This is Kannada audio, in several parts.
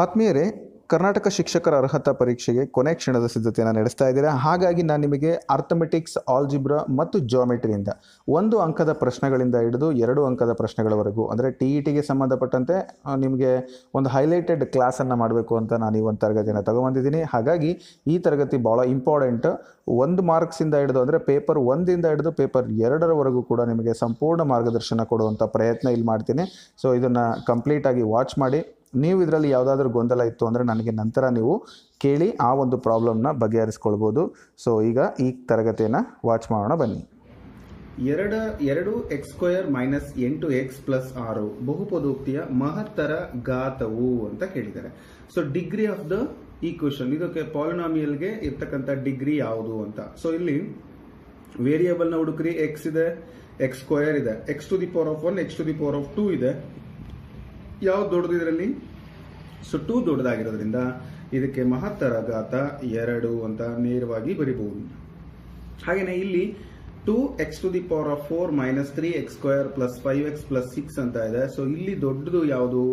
ಆತ್ಮೀಯರೇ, ಕರ್ನಾಟಕ ಶಿಕ್ಷಕರ ಅರ್ಹತಾ ಪರೀಕ್ಷೆಗೆ ಕೊನೆ ಕ್ಷಣದ ಸಿದ್ಧತೆಯನ್ನು ನಡೆಸ್ತಾ ಇದ್ದೀರಾ. ಹಾಗಾಗಿ ನಾನು ನಿಮಗೆ ಅರ್ಥಮೆಟಿಕ್ಸ್, ಆಲ್ಜಿಬ್ರಾ ಮತ್ತು ಜಿಯೋಮೆಟ್ರಿಯಿಂದ 1 ಅಂಕದ ಪ್ರಶ್ನೆಗಳಿಂದ ಹಿಡಿದು 2 ಅಂಕದ ಪ್ರಶ್ನೆಗಳವರೆಗೂ ಅಂದರೆ TETಗೆ ಸಂಬಂಧಪಟ್ಟಂತೆ ನಿಮಗೆ ಒಂದು ಹೈಲೈಟೆಡ್ ಕ್ಲಾಸನ್ನು ಮಾಡಬೇಕು ಅಂತ ನಾನು ಈ ಒಂದು ತರಗತಿಯನ್ನು ತಗೊಂಬಂದಿದ್ದೀನಿ. ಹಾಗಾಗಿ ಈ ತರಗತಿ ಭಾಳ ಇಂಪಾರ್ಟೆಂಟ್. 1 ಮಾರ್ಕ್ಸಿಂದ ಹಿಡಿದು ಅಂದರೆ ಪೇಪರ್ 1ರಿಂದ ಹಿಡಿದು ಪೇಪರ್ 2ರವರೆಗೂ ಕೂಡ ನಿಮಗೆ ಸಂಪೂರ್ಣ ಮಾರ್ಗದರ್ಶನ ಕೊಡುವಂಥ ಪ್ರಯತ್ನ ಇಲ್ಲಿ ಮಾಡ್ತೀನಿ. ಸೊ ಇದನ್ನು ಕಂಪ್ಲೀಟಾಗಿ ವಾಚ್ ಮಾಡಿ. ನೀವು ಇದರಲ್ಲಿ ಯಾವುದಾದ್ರೂ ಗೊಂದಲ ಇತ್ತು ಅಂದರೆ ನನಗೆ ನಂತರ ನೀವು ಕೇಳಿ ಆ ಒಂದು ಪ್ರಾಬ್ಲಮ್ನ ಬಗೆಹರಿಸ್ಕೊಳ್ಬೋದು. ಸೊ ಈಗ ಈ ತರಗತಿಯನ್ನು ವಾಚ್ ಮಾಡೋಣ ಬನ್ನಿ. 2x² - 8x + 6 ಬಹುಪದೋಕ್ತಿಯ ಮಹತ್ತರ ಘಾತವು ಅಂತ ಕೇಳಿದ್ದಾರೆ. So degree of the equation, ಇದಕ್ಕೆ ಪಾಲಿನಾಮಿಯಲ್ಗೆ ಇರ್ತಕ್ಕಂಥ ಡಿಗ್ರಿ ಯಾವುದು ಅಂತ. ಸೊ ಇಲ್ಲಿ ವೇರಿಯೇಬಲ್ನ ಹುಡುಕ್ರಿ. x ಇದೆ, x² ಇದೆ, x⁴ x⁴ ಇದೆ. ಯಾವ್ದು ದೊಡ್ಡದು ಇದರಲ್ಲಿ? ಸೊ 2 ದೊಡ್ಡದಾಗಿರೋದ್ರಿಂದ ಇದಕ್ಕೆ ಮಹತ್ತರ ಘಾತ 2 ಅಂತ ನೇರವಾಗಿ ಬರೀಬಹುದು. ಹಾಗೇನೆ ಇಲ್ಲಿ 2x⁴ - 3x² + 5x + 6 ಅಂತ ಇದೆ. ಸೊ ಇಲ್ಲಿ ದೊಡ್ಡದು ಯಾವುದು?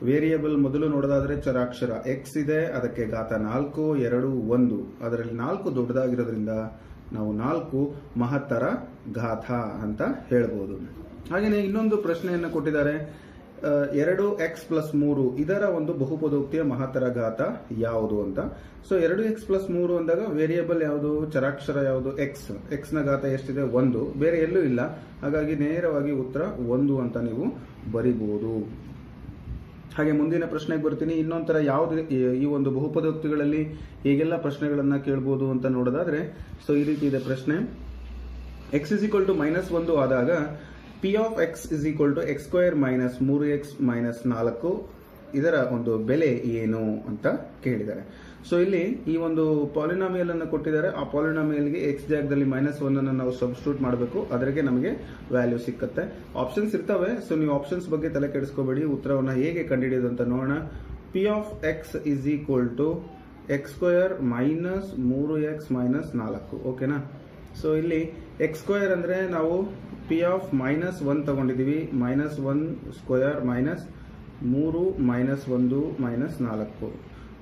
ವೇರಿಯೇಬಲ್ ಮೊದಲು ನೋಡೋದಾದ್ರೆ ಚರಾಕ್ಷರ x ಇದೆ, ಅದಕ್ಕೆ ಘಾತ 4, 2, 1. ಅದರಲ್ಲಿ 4 ದೊಡ್ಡದಾಗಿರೋದ್ರಿಂದ ನಾವು 4 ಮಹತ್ತರ ಘಾತ ಅಂತ ಹೇಳ್ಬೋದು. ಹಾಗೇನೆ ಇನ್ನೊಂದು ಪ್ರಶ್ನೆಯನ್ನು ಕೊಟ್ಟಿದ್ದಾರೆ. 2x + 3 ಇದರ ಒಂದು ಬಹುಪದೋಕ್ತಿಯ ಮಹತ್ತರ ಘಾತ ಯಾವುದು ಅಂತ. ಸೊ 2x + 3 ಅಂದಾಗ ವೇರಿಯೇಬಲ್ ಯಾವುದು? ಚರಾಕ್ಷರ ಯಾವುದು? x ನ ಘಾತ ಎಷ್ಟಿದೆ? 1. ಬೇರೆ ಎಲ್ಲೂ ಇಲ್ಲ. ಹಾಗಾಗಿ ನೇರವಾಗಿ ಉತ್ತರ 1 ಅಂತ ನೀವು ಬರಿಬಹುದು. ಹಾಗೆ ಮುಂದಿನ ಪ್ರಶ್ನೆಗೆ ಬರ್ತೀನಿ. ಇನ್ನೊಂಥರ ಯಾವುದು ಈ ಒಂದು ಬಹುಪದೋಕ್ತಿಗಳಲ್ಲಿ ಹೇಗೆಲ್ಲ ಪ್ರಶ್ನೆಗಳನ್ನ ಕೇಳಬಹುದು ಅಂತ ನೋಡೋದಾದ್ರೆ, ಸೊ ಈ ರೀತಿ ಇದೆ ಪ್ರಶ್ನೆ. x = -1 ಆದಾಗ p of x = x² - 3x - 4 ಇದರ ಒಂದು ಬೆಲೆ ಏನು ಅಂತ ಕೇಳಿದ್ದಾರೆ. ಸೊ ಇಲ್ಲಿ ಈ ಒಂದು ಪಾಲಿನಾಮಿಯಲ್ ಅನ್ನು ಕೊಟ್ಟಿದ್ದಾರೆ. ಆ ಪಾಲಿನಾಮಿಯಲ್ಗೆ x ಜಾಗದಲ್ಲಿ -1 ಅನ್ನು ನಾವು ಸಬ್ಸ್ಟಿಟ್ಯೂಟ್ ಮಾಡಬೇಕು. ಅದರಿಗೆ ನಮಗೆ ವ್ಯಾಲ್ಯೂ ಸಿಕ್ಕತ್ತೆ. ಆಪ್ಷನ್ಸ್ ಇರ್ತವೆ. ಸೊ ನೀವು ಆಪ್ಷನ್ಸ್ ಬಗ್ಗೆ ತಲೆ ಕೆಡಿಸ್ಕೋಬೇಡಿ. ಉತ್ತರವನ್ನು ಹೇಗೆ ಕಂಡುಹಿಡಿಯೋದು ಅಂತ ನೋಡೋಣ. p of x = x² - 3x - 4. ಓಕೆನಾ? ಸೊ ಇಲ್ಲಿ x² ಅಂದ್ರೆ ನಾವು p of -1 ತಗೊಂಡಿದ್ದೀವಿ. -1² - 3 -1 -4.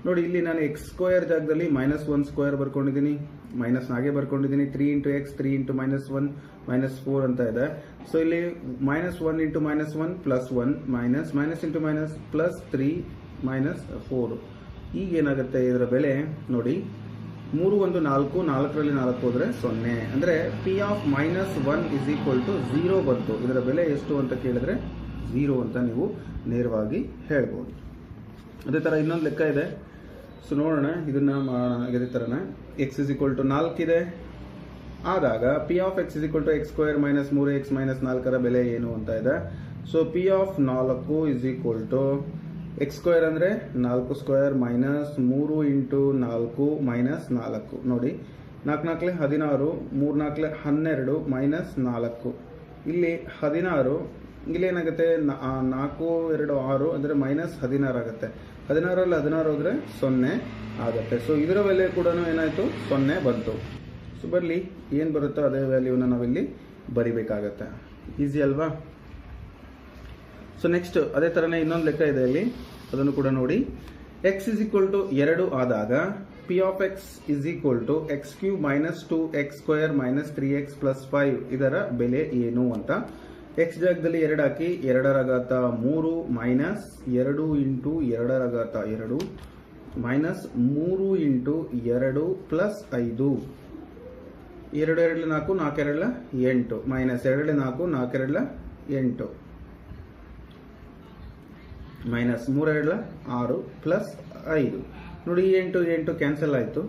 ನೋಡಿ, ಇಲ್ಲಿ ನಾನು x² ಜಾಗದಲ್ಲಿ -1² ಬರ್ಕೊಂಡಿದ್ದೀನಿ, ಮೈನಸ್ ನಾಗೆ ಬರ್ಕೊಂಡಿದ್ದೀನಿ. 3 × x 3 × -1 -4 ಅಂತ ಇದೆ. ಸೊ ಇಲ್ಲಿ -1 × -1 +1 ಮೈನಸ್ +3 -4. ಈಗ ಏನಾಗುತ್ತೆ ಇದರ ಬೆಲೆ ನೋಡಿ. 3 1 4, 4ರಲ್ಲಿ 4 ಹೋದ್ರೆ 0. ಅಂದ್ರೆ p of -1 = 0 ಬಂತು. ಇದರ ಬೆಲೆ ಎಷ್ಟು ಅಂತ ಕೇಳಿದ್ರೆ 0 ಅಂತ ನೀವು ನೇರವಾಗಿ ಹೇಳ್ಬೋದು. ಅದೇ ತರ ಇನ್ನೊಂದು ಲೆಕ್ಕ ಇದೆ. ಸೊ ನೋಡೋಣ, ಇದನ್ನ ಮಾಡೋಣ. ಇದೇ ತರನ x = 4 ಇದೆ ಆದಾಗ p of x = x² - 3x - 4ರ ಬೆಲೆ ಏನು ಅಂತ ಇದೆ. ಸೊ p of 4 = x² ಅಂದ್ರೆ 4² - 3 × 4 -4. ನೋಡಿ, 4 4 16, 3 4 12 -4. ಇಲ್ಲಿ 16, ಇಲ್ಲಿ ಏನಾಗುತ್ತೆ? 4 2 6 ಅಂದ್ರೆ -16 ಆಗುತ್ತೆ. 16ರಲ್ಲಿ 16 ಹೋದ್ರೆ 0 ಆಗುತ್ತೆ. ಸೊ ಇದರ ಬೆಲೆ ಕೂಡ ಏನಾಯ್ತು? 0 ಬಂತು. ಸೊ ಬರ್ಲಿ, ಏನ್ ಬರುತ್ತೋ ಅದೇ ವ್ಯಾಲ್ಯೂನ ನಾವಿಲ್ಲಿ ಬರಿಬೇಕಾಗತ್ತೆ. ಈಸಿ ಅಲ್ವಾ? ಸೊ ನೆಕ್ಸ್ಟ್ ಅದೇ ತರನೇ ಇನ್ನೊಂದು ಲೆಕ್ಕ ಇದೆ ಇಲ್ಲಿ, ಅದನ್ನು ಕೂಡ ನೋಡಿ. x = 2 ಆದಾಗ p of x = x³ - 2x² - 3x + 5 ಇದರ ಬೆಲೆ ಏನು ಅಂತ. x ಜಾಗದಲ್ಲಿ 2 ಹಾಕಿ, 2ರ ಘಾತ 3 ಮೈನಸ್ 2 × 2ರ ಘಾತ 2 ಮೈನಸ್ 3 × 2 + 5. 2 2 4, 4 2 8 minus 2 4, 4 2 8 minus 3 2 6 plus 5. ನೋಡಿ, 8 8 ಕ್ಯಾನ್ಸಲ್ ಆಯಿತು.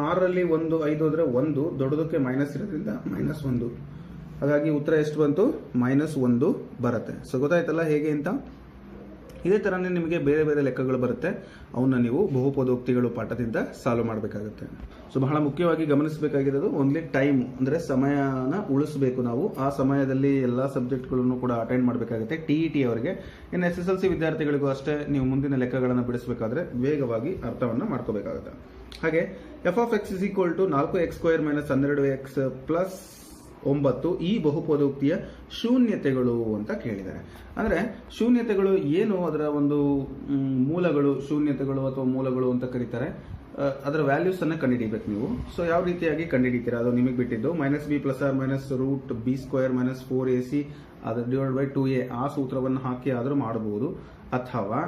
6ರಲ್ಲಿ 1 5 ಹೋದ್ರೆ 1, ದೊಡ್ಡದಕ್ಕೆ ಮೈನಸ್ ಇರೋದ್ರಿಂದ -1. ಹಾಗಾಗಿ ಉತ್ತರ ಎಷ್ಟು ಬಂತು? -1 ಬರುತ್ತೆ. ಸೊ ಗೊತ್ತಾಯ್ತಲ್ಲ ಹೇಗೆ ಅಂತ. ಇದೇ ತರನೇ ನಿಮಗೆ ಬೇರೆ ಬೇರೆ ಲೆಕ್ಕಗಳು ಬರುತ್ತೆ. ಅವನ್ನ ನೀವು ಬಹುಪದೋಕ್ತಿಗಳು ಪಾಠದಿಂದ ಸಾಲ್ವ್ ಮಾಡಬೇಕಾಗುತ್ತೆ. ಸೊ ಬಹಳ ಮುಖ್ಯವಾಗಿ ಗಮನಿಸಬೇಕಾಗಿರೋದು ಓನ್ಲಿ ಟೈಮ್, ಅಂದ್ರೆ ಸಮಯನ ಉಳಿಸಬೇಕು ನಾವು. ಆ ಸಮಯದಲ್ಲಿ ಎಲ್ಲಾ ಸಬ್ಜೆಕ್ಟ್ಗಳನ್ನು ಕೂಡ ಅಟೆಂಡ್ ಮಾಡಬೇಕಾಗುತ್ತೆ. TET ಅವರಿಗೆ, ಇನ್ನು SSLC ವಿದ್ಯಾರ್ಥಿಗಳಿಗೂ ಅಷ್ಟೇ. ನೀವು ಮುಂದಿನ ಲೆಕ್ಕಗಳನ್ನು ಬಿಡಿಸಬೇಕಾದ್ರೆ ವೇಗವಾಗಿ ಅರ್ಥವನ್ನ ಮಾಡ್ಕೋಬೇಕಾಗುತ್ತೆ. ಹಾಗೆ f of x = 4x² - 12x + 9 ಈ ಬಹುಪದೋಕ್ತಿಯ ಶೂನ್ಯತೆಗಳು ಅಂತ ಕೇಳಿದ್ದಾರೆ. ಅಂದ್ರೆ ಶೂನ್ಯತೆಗಳು ಏನು, ಅದರ ಒಂದು ಮೂಲಗಳು, ಶೂನ್ಯತೆಗಳು ಅಥವಾ ಮೂಲಗಳು ಅಂತ ಕರೀತಾರೆ. ಅದರ ವ್ಯಾಲ್ಯೂಸ್ ಅನ್ನ ಕಂಡುಹಿಡಿಬೇಕು ನೀವು. ಸೊ ಯಾವ ರೀತಿಯಾಗಿ ಕಂಡುಹಿಡಿತೀರಾ ಅದು ನಿಮಗೆ ಬಿಟ್ಟಿದ್ದು. -b + r - √b² - 4ac ಅದು /2a ಆ ಸೂತ್ರವನ್ನು ಹಾಕಿ ಆದರೂ ಮಾಡಬಹುದು, ಅಥವಾ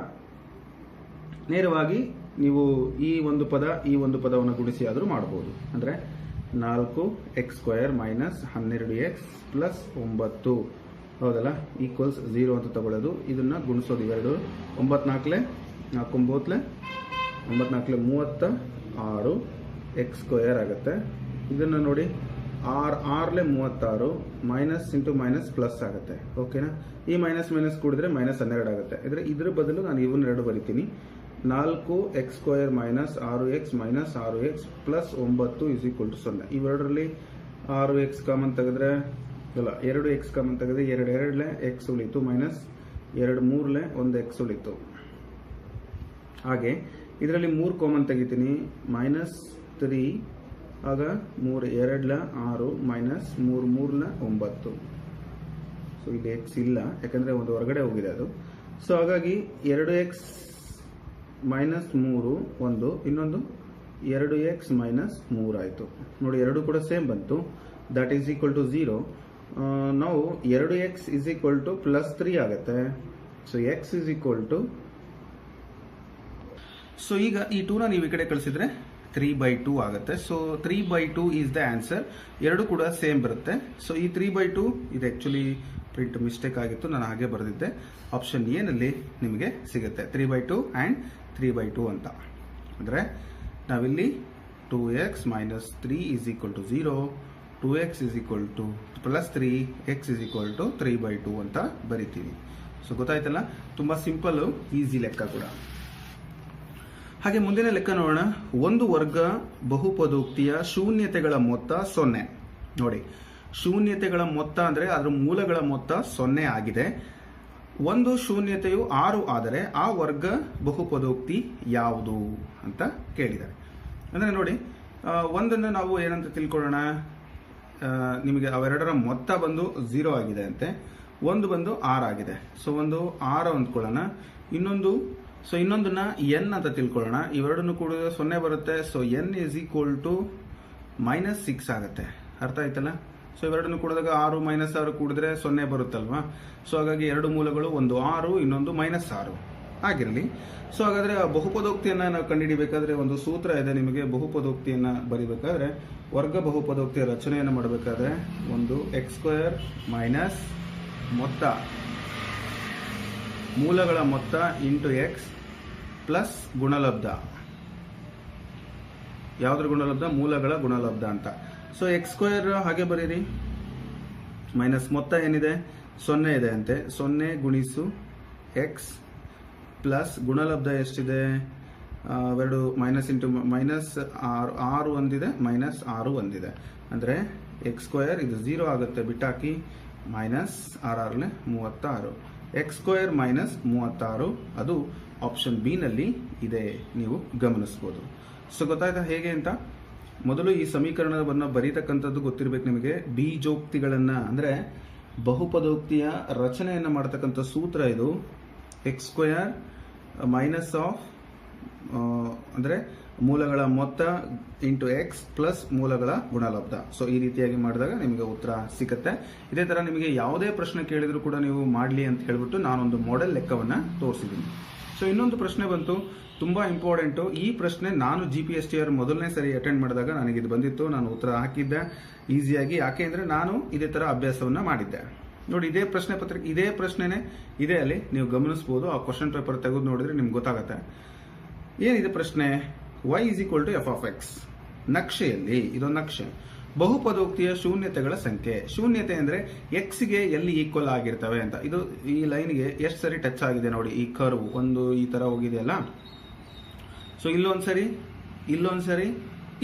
ನೇರವಾಗಿ ನೀವು ಈ ಒಂದು ಪದವನ್ನು ಗುಣಿಸಿ ಆದರೂ ಮಾಡಬಹುದು. ಅಂದ್ರೆ 4x² - 12x + 9 ಹೌದಲ್ಲ ಈಕ್ವಲ್ಸ್ 0 ಅಂತ ತಗೊಳ್ಳೋದು. ಇದನ್ನ ಗುಣಿಸೋದು ಇವೆರಡು. 9 4 36 x² ಆಗುತ್ತೆ. ಇದನ್ನ ನೋಡಿ 6 36 ಮೈನಸ್ ಇಂಟು ಮೈನಸ್ ಪ್ಲಸ್ ಆಗುತ್ತೆ. ಓಕೆನಾ? ಈ ಮೈನಸ್ ಕೂಡಿದ್ರೆ -12 ಆಗುತ್ತೆ. ಇದ್ರ ಬದಲು ನಾನು ಇವನ್ನೆರಡು ಬರಿತೀನಿ. 4x² - 6x - 6x + 9 = 0. ಇವೆರಡರಲ್ಲಿ 6x common ತೆಗೆದ್ರೆ 2x ಕಾಮನ್ ತೆಗೆದ್ರೆ 2 x ಉಳಿತು, -2 3 1x ಉಳಿತು. ಹಾಗೆ ಇದರಲ್ಲಿ 3 ಕಾಮನ್ ತೆಗಿತೀನಿ, -3 ಆಗ 3 2 6 -3 9. ಸೊ ಇಲ್ಲಿ x ಇಲ್ಲ, ಯಾಕಂದ್ರೆ ಒಂದು ಹೊರಗಡೆ ಹೋಗಿದೆ ಅದು. ಸೊ ಹಾಗಾಗಿ 2x - 3 ಒಂದು, ಇನ್ನೊಂದು 2x - 3 ಆಯಿತು. ನೋಡಿ ಎರಡು ಕೂಡ ಸೇಮ್ ಬಂತು. That is equal to 0. ನಾವು 2x = +3 ಆಗುತ್ತೆ. ಸೊ x = ಸೊ ಈಗ ಈ 2ನ ನೀವು ಈ ಕಡೆ ಕಳಿಸಿದ್ರೆ 3/2 ಆಗುತ್ತೆ. So 3/2 is the answer. ಎರಡು ಕೂಡ ಸೇಮ್ ಬರುತ್ತೆ. ಸೊ ಈ 3/2 ಇದು ಆಕ್ಚುಲಿ ಪ್ರಿಂಟ್ ಮಿಸ್ಟೇಕ್ ಆಗಿತ್ತು, ನಾನು ಹಾಗೆ ಬರೆದಿದ್ದೆ. ಆಪ್ಷನ್ ಎ ನಲ್ಲಿ ನಿಮಗೆ ಸಿಗುತ್ತೆ 3/2 ಆ್ಯಂಡ್ 3/2 ಅಂತ. ಅಂದರೆ ನಾವಿಲ್ಲಿ 2x - 3 = 0, 2x +3, x = 3/2 ಅಂತ ಬರಿತೀವಿ. ಸೊ ಗೊತ್ತಾಯ್ತಲ್ಲ, ತುಂಬಾ ಸಿಂಪಲ್, ಈಸಿ ಲೆಕ್ಕ ಕೂಡ. ಹಾಗೆ ಮುಂದಿನ ಲೆಕ್ಕ ನೋಡೋಣ. ಒಂದು ವರ್ಗ ಬಹುಪದೋಕ್ತಿಯ ಶೂನ್ಯತೆಗಳ ಮೊತ್ತ 0. ನೋಡಿ, ಶೂನ್ಯತೆಗಳ ಮೊತ್ತ ಅಂದ್ರೆ ಅದರ ಮೂಲಗಳ ಮೊತ್ತ 0 ಆಗಿದೆ. ಒಂದು ಶೂನ್ಯತೆಯು 6 ಆದರೆ ಆ ವರ್ಗ ಬಹುಪದೋಕ್ತಿ ಯಾವುದು ಅಂತ ಕೇಳಿದ್ದಾರೆ. ಅಂದ್ರೆ ನೋಡಿ, ಒಂದನ್ನು ನಾವು ಏನಂತ ತಿಳ್ಕೊಳ್ಳೋಣ, ನಿಮಗೆ ಅವೆರಡರ ಮೊತ್ತ ಬಂದು 0 ಆಗಿದೆ ಅಂತೆ, ಒಂದು ಬಂದು 6 ಆಗಿದೆ. ಸೊ ಒಂದು 6 ಅಂದ್ಕೊಳ್ಳೋಣ, ಇನ್ನೊಂದನ್ನ n ಅಂತ ತಿಳ್ಕೊಳ್ಳೋಣ. ಇವೆರಡನ್ನು ಕೂಡ 0 ಬರುತ್ತೆ. ಸೊ n = -6 ಆಗುತ್ತೆ. ಅರ್ಥ ಆಯ್ತಲ್ಲ? ಸೊ ಇವೆರಡನ್ನು ಕೂಡಿದಾಗ 6 - 6 ಕೂಡಿದ್ರೆ 0 ಬರುತ್ತಲ್ವಾ? ಸೊ ಹಾಗಾಗಿ ಎರಡು ಮೂಲಗಳು, ಒಂದು 6 ಇನ್ನೊಂದು -6 ಆಗಿರಲಿ. ಸೊ ಹಾಗಾದ್ರೆ ಆ ಬಹುಪದೋಕ್ತಿಯನ್ನ ನಾವು ಕಂಡುಹಿಡಿಬೇಕಾದ್ರೆ ಒಂದು ಸೂತ್ರ ಇದೆ ನಿಮಗೆ. ಬಹುಪದೋಕ್ತಿಯನ್ನ ಬರಿಬೇಕಾದ್ರೆ, ವರ್ಗ ಬಹುಪದೋಕ್ತಿಯ ರಚನೆಯನ್ನು ಮಾಡಬೇಕಾದ್ರೆ, ಒಂದು x² ಮೈನಸ್ ಮೊತ್ತ ಮೂಲಗಳ ಮೊತ್ತ ಇಂಟು x ಪ್ಲಸ್ ಗುಣಲಬ್ಧ. ಯಾವ್ದ್ರ ಗುಣಲಬ್ಧ? ಮೂಲಗಳ ಗುಣಲಬ್ಧ ಅಂತ. ಸೊ x² ಹಾಗೆ ಬರೀರಿ, ಮೈನಸ್ ಮೊತ್ತ ಏನಿದೆ 0 ಇದೆ ಅಂತೆ, 0 ಗುಣಿಸು x ಪ್ಲಸ್ ಗುಣಲಬ್ಧ ಎಷ್ಟಿದೆ, ಎರಡು ಮೈನಸ್ ಇಂಟು ಮೈನಸ್ 6 ಒಂದಿದೆ, -6 ಒಂದಿದೆ. ಅಂದರೆ x² ಇದು 0 ಆಗುತ್ತೆ, ಬಿಟ್ಟಾಕಿ, -6 36, x² - 36 ಅದು ಆಪ್ಷನ್ ಬಿ ನಲ್ಲಿ ಇದೆ, ನೀವು ಗಮನಿಸಬಹುದು. ಸೊ ಗೊತ್ತಾಯ್ತಾ ಹೇಗೆ ಅಂತ? ಮೊದಲು ಈ ಸಮೀಕರಣವನ್ನು ಬರೀತಕ್ಕಂಥದ್ದು ಗೊತ್ತಿರಬೇಕು ನಿಮಗೆ. ಬೀಜೋಕ್ತಿಗಳನ್ನ ಅಂದ್ರೆ ಬಹುಪದೋಕ್ತಿಯ ರಚನೆಯನ್ನ ಮಾಡತಕ್ಕಂಥ ಸೂತ್ರ ಇದು. x² ಮೈನಸ್ ಆಫ್ ಅಂದ್ರೆ ಮೂಲಗಳ ಮೊತ್ತ ಇಂಟು x ಪ್ಲಸ್ ಮೂಲಗಳ ಗುಣಲಬ್ಧ. ಸೊ ಈ ರೀತಿಯಾಗಿ ಮಾಡಿದಾಗ ನಿಮಗೆ ಉತ್ತರ ಸಿಗುತ್ತೆ. ಇದೇ ತರ ನಿಮಗೆ ಯಾವುದೇ ಪ್ರಶ್ನೆ ಕೇಳಿದ್ರು ಕೂಡ ನೀವು ಮಾಡಲಿ ಅಂತ ಹೇಳ್ಬಿಟ್ಟು ನಾನೊಂದು ಮಾಡೆಲ್ ಲೆಕ್ಕವನ್ನ ತೋರಿಸಿದ್ದೀನಿ. ಸೊ ಇನ್ನೊಂದು ಪ್ರಶ್ನೆ ಬಂತು, ತುಂಬಾ ಇಂಪಾರ್ಟೆಂಟು. ಈ ಪ್ರಶ್ನೆ ನಾನು GPSTR ಮೊದಲನೇ ಸರಿ ಅಟೆಂಡ್ ಮಾಡಿದಾಗ ನನಗಿದು ಬಂದಿತ್ತು, ನಾನು ಉತ್ತರ ಹಾಕಿದ್ದೆ ಈಸಿಯಾಗಿ. ಯಾಕೆ ಅಂದ್ರೆ ನಾನು ಇದೇ ತರ ಅಭ್ಯಾಸವನ್ನ ಮಾಡಿದ್ದೆ. ನೋಡಿ, ಇದೇ ಪ್ರಶ್ನೆ ಪತ್ರಿಕೆ, ಇದೇ ಪ್ರಶ್ನೆನೇ ಇದೆ ಅಲ್ಲಿ, ನೀವು ಗಮನಿಸಬಹುದು. ಆ ಕ್ವಶನ್ ಪೇಪರ್ ತೆಗೆದು ನೋಡಿದ್ರೆ ನಿಮ್ಗೆ ಗೊತ್ತಾಗುತ್ತೆ. ಏನಿದೆ ಪ್ರಶ್ನೆ? y = f(x). ನಕ್ಷೆಯಲ್ಲಿ ಇದೊಂದು ನಕ್ಷೆ. ಬಹುಪದೋಕ್ತಿಯ ಶೂನ್ಯತೆಗಳ ಸಂಖ್ಯೆ. ಶೂನ್ಯತೆ ಅಂದ್ರೆ x ಗೆ ಎಲ್ಲಿ ಈಕ್ವಲ್ ಆಗಿರ್ತವೆ ಅಂತ. ಇದು ಈ ಲೈನ್ಗೆ ಎಷ್ಟು ಸರಿ ಟಚ್ ಆಗಿದೆ ನೋಡಿ, ಈ ಕರ್ವ್ ಒಂದು ಈ ತರ ಹೋಗಿದೆಯಲ್ಲ. ಸೊ ಇಲ್ಲೊಂದ್ಸರಿ, ಇಲ್ಲೊಂದ್ಸರಿ,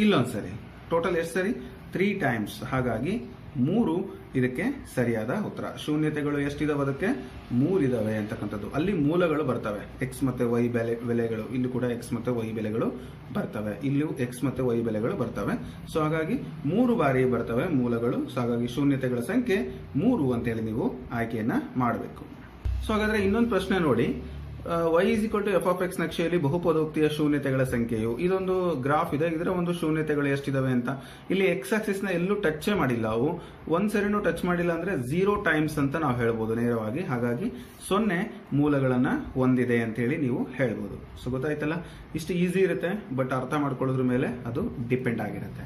ಇಲ್ಲೊಂದ್ಸರಿ, ಟೋಟಲ್ ಎಷ್ಟು ಸರಿ? 3 ಟೈಮ್ಸ್. ಹಾಗಾಗಿ 3 ಇದಕ್ಕೆ ಸರಿಯಾದ ಉತ್ತರ. ಶೂನ್ಯತೆಗಳು ಎಷ್ಟಿದಾವೆ? ಅದಕ್ಕೆ 3 ಇದಾವೆ ಅಂತಕ್ಕಂಥದ್ದು. ಅಲ್ಲಿ ಮೂಲಗಳು ಬರ್ತವೆ, ಎಕ್ಸ್ ಮತ್ತೆ ವೈ ಬೆಲೆಗಳು. ಇಲ್ಲಿ ಕೂಡ ಎಕ್ಸ್ ಮತ್ತೆ ವೈ ಬೆಲೆಗಳು ಬರ್ತವೆ, ಇಲ್ಲಿಯೂ ಎಕ್ಸ್ ಮತ್ತೆ ವೈ ಬೆಲೆಗಳು ಬರ್ತವೆ. ಸೊ ಹಾಗಾಗಿ 3 ಬಾರಿ ಬರ್ತವೆ ಮೂಲಗಳು. ಸೊ ಹಾಗಾಗಿ ಶೂನ್ಯತೆಗಳ ಸಂಖ್ಯೆ 3 ಅಂತೇಳಿ ನೀವು ಆಯ್ಕೆಯನ್ನ ಮಾಡಬೇಕು. ಸೊ ಹಾಗಾದ್ರೆ ಇನ್ನೊಂದು ಪ್ರಶ್ನೆ ನೋಡಿ. y = f of x ನಕ್ಷೆಯಲ್ಲಿ ಬಹುಪದೋಕ್ತಿಯ ಶೂನ್ಯತೆಗಳ ಸಂಖ್ಯೆಯು, ಇದೊಂದು ಗ್ರಾಫ್ ಇದೆ, ಇದರ ಒಂದು ಶೂನ್ಯತೆಗಳು ಎಷ್ಟಿದಾವೆ ಅಂತ. ಇಲ್ಲಿ ಎಕ್ಸ್ ಆಕ್ಸಿಸ್ ನ ಎಲ್ಲೂ ಟಚ್ ಮಾಡಿಲ್ಲ, ಅವು ಒಂದ್ ಸರಿನೂ ಟಚ್ ಮಾಡಿಲ್ಲ ಅಂದ್ರೆ 0 ಟೈಮ್ಸ್ ಅಂತ ನಾವು ಹೇಳ್ಬೋದು ನೇರವಾಗಿ. ಹಾಗಾಗಿ 0 ಮೂಲಗಳನ್ನ ಹೊಂದಿದೆ ಅಂತ ಹೇಳಿ ನೀವು ಹೇಳ್ಬೋದು. ಸೊ ಗೊತ್ತಾಯ್ತಲ್ಲ, ಇಷ್ಟು ಈಸಿ ಇರುತ್ತೆ, ಬಟ್ ಅರ್ಥ ಮಾಡ್ಕೊಳ್ಳೋದ್ರ ಮೇಲೆ ಅದು ಡಿಪೆಂಡ್ ಆಗಿರುತ್ತೆ.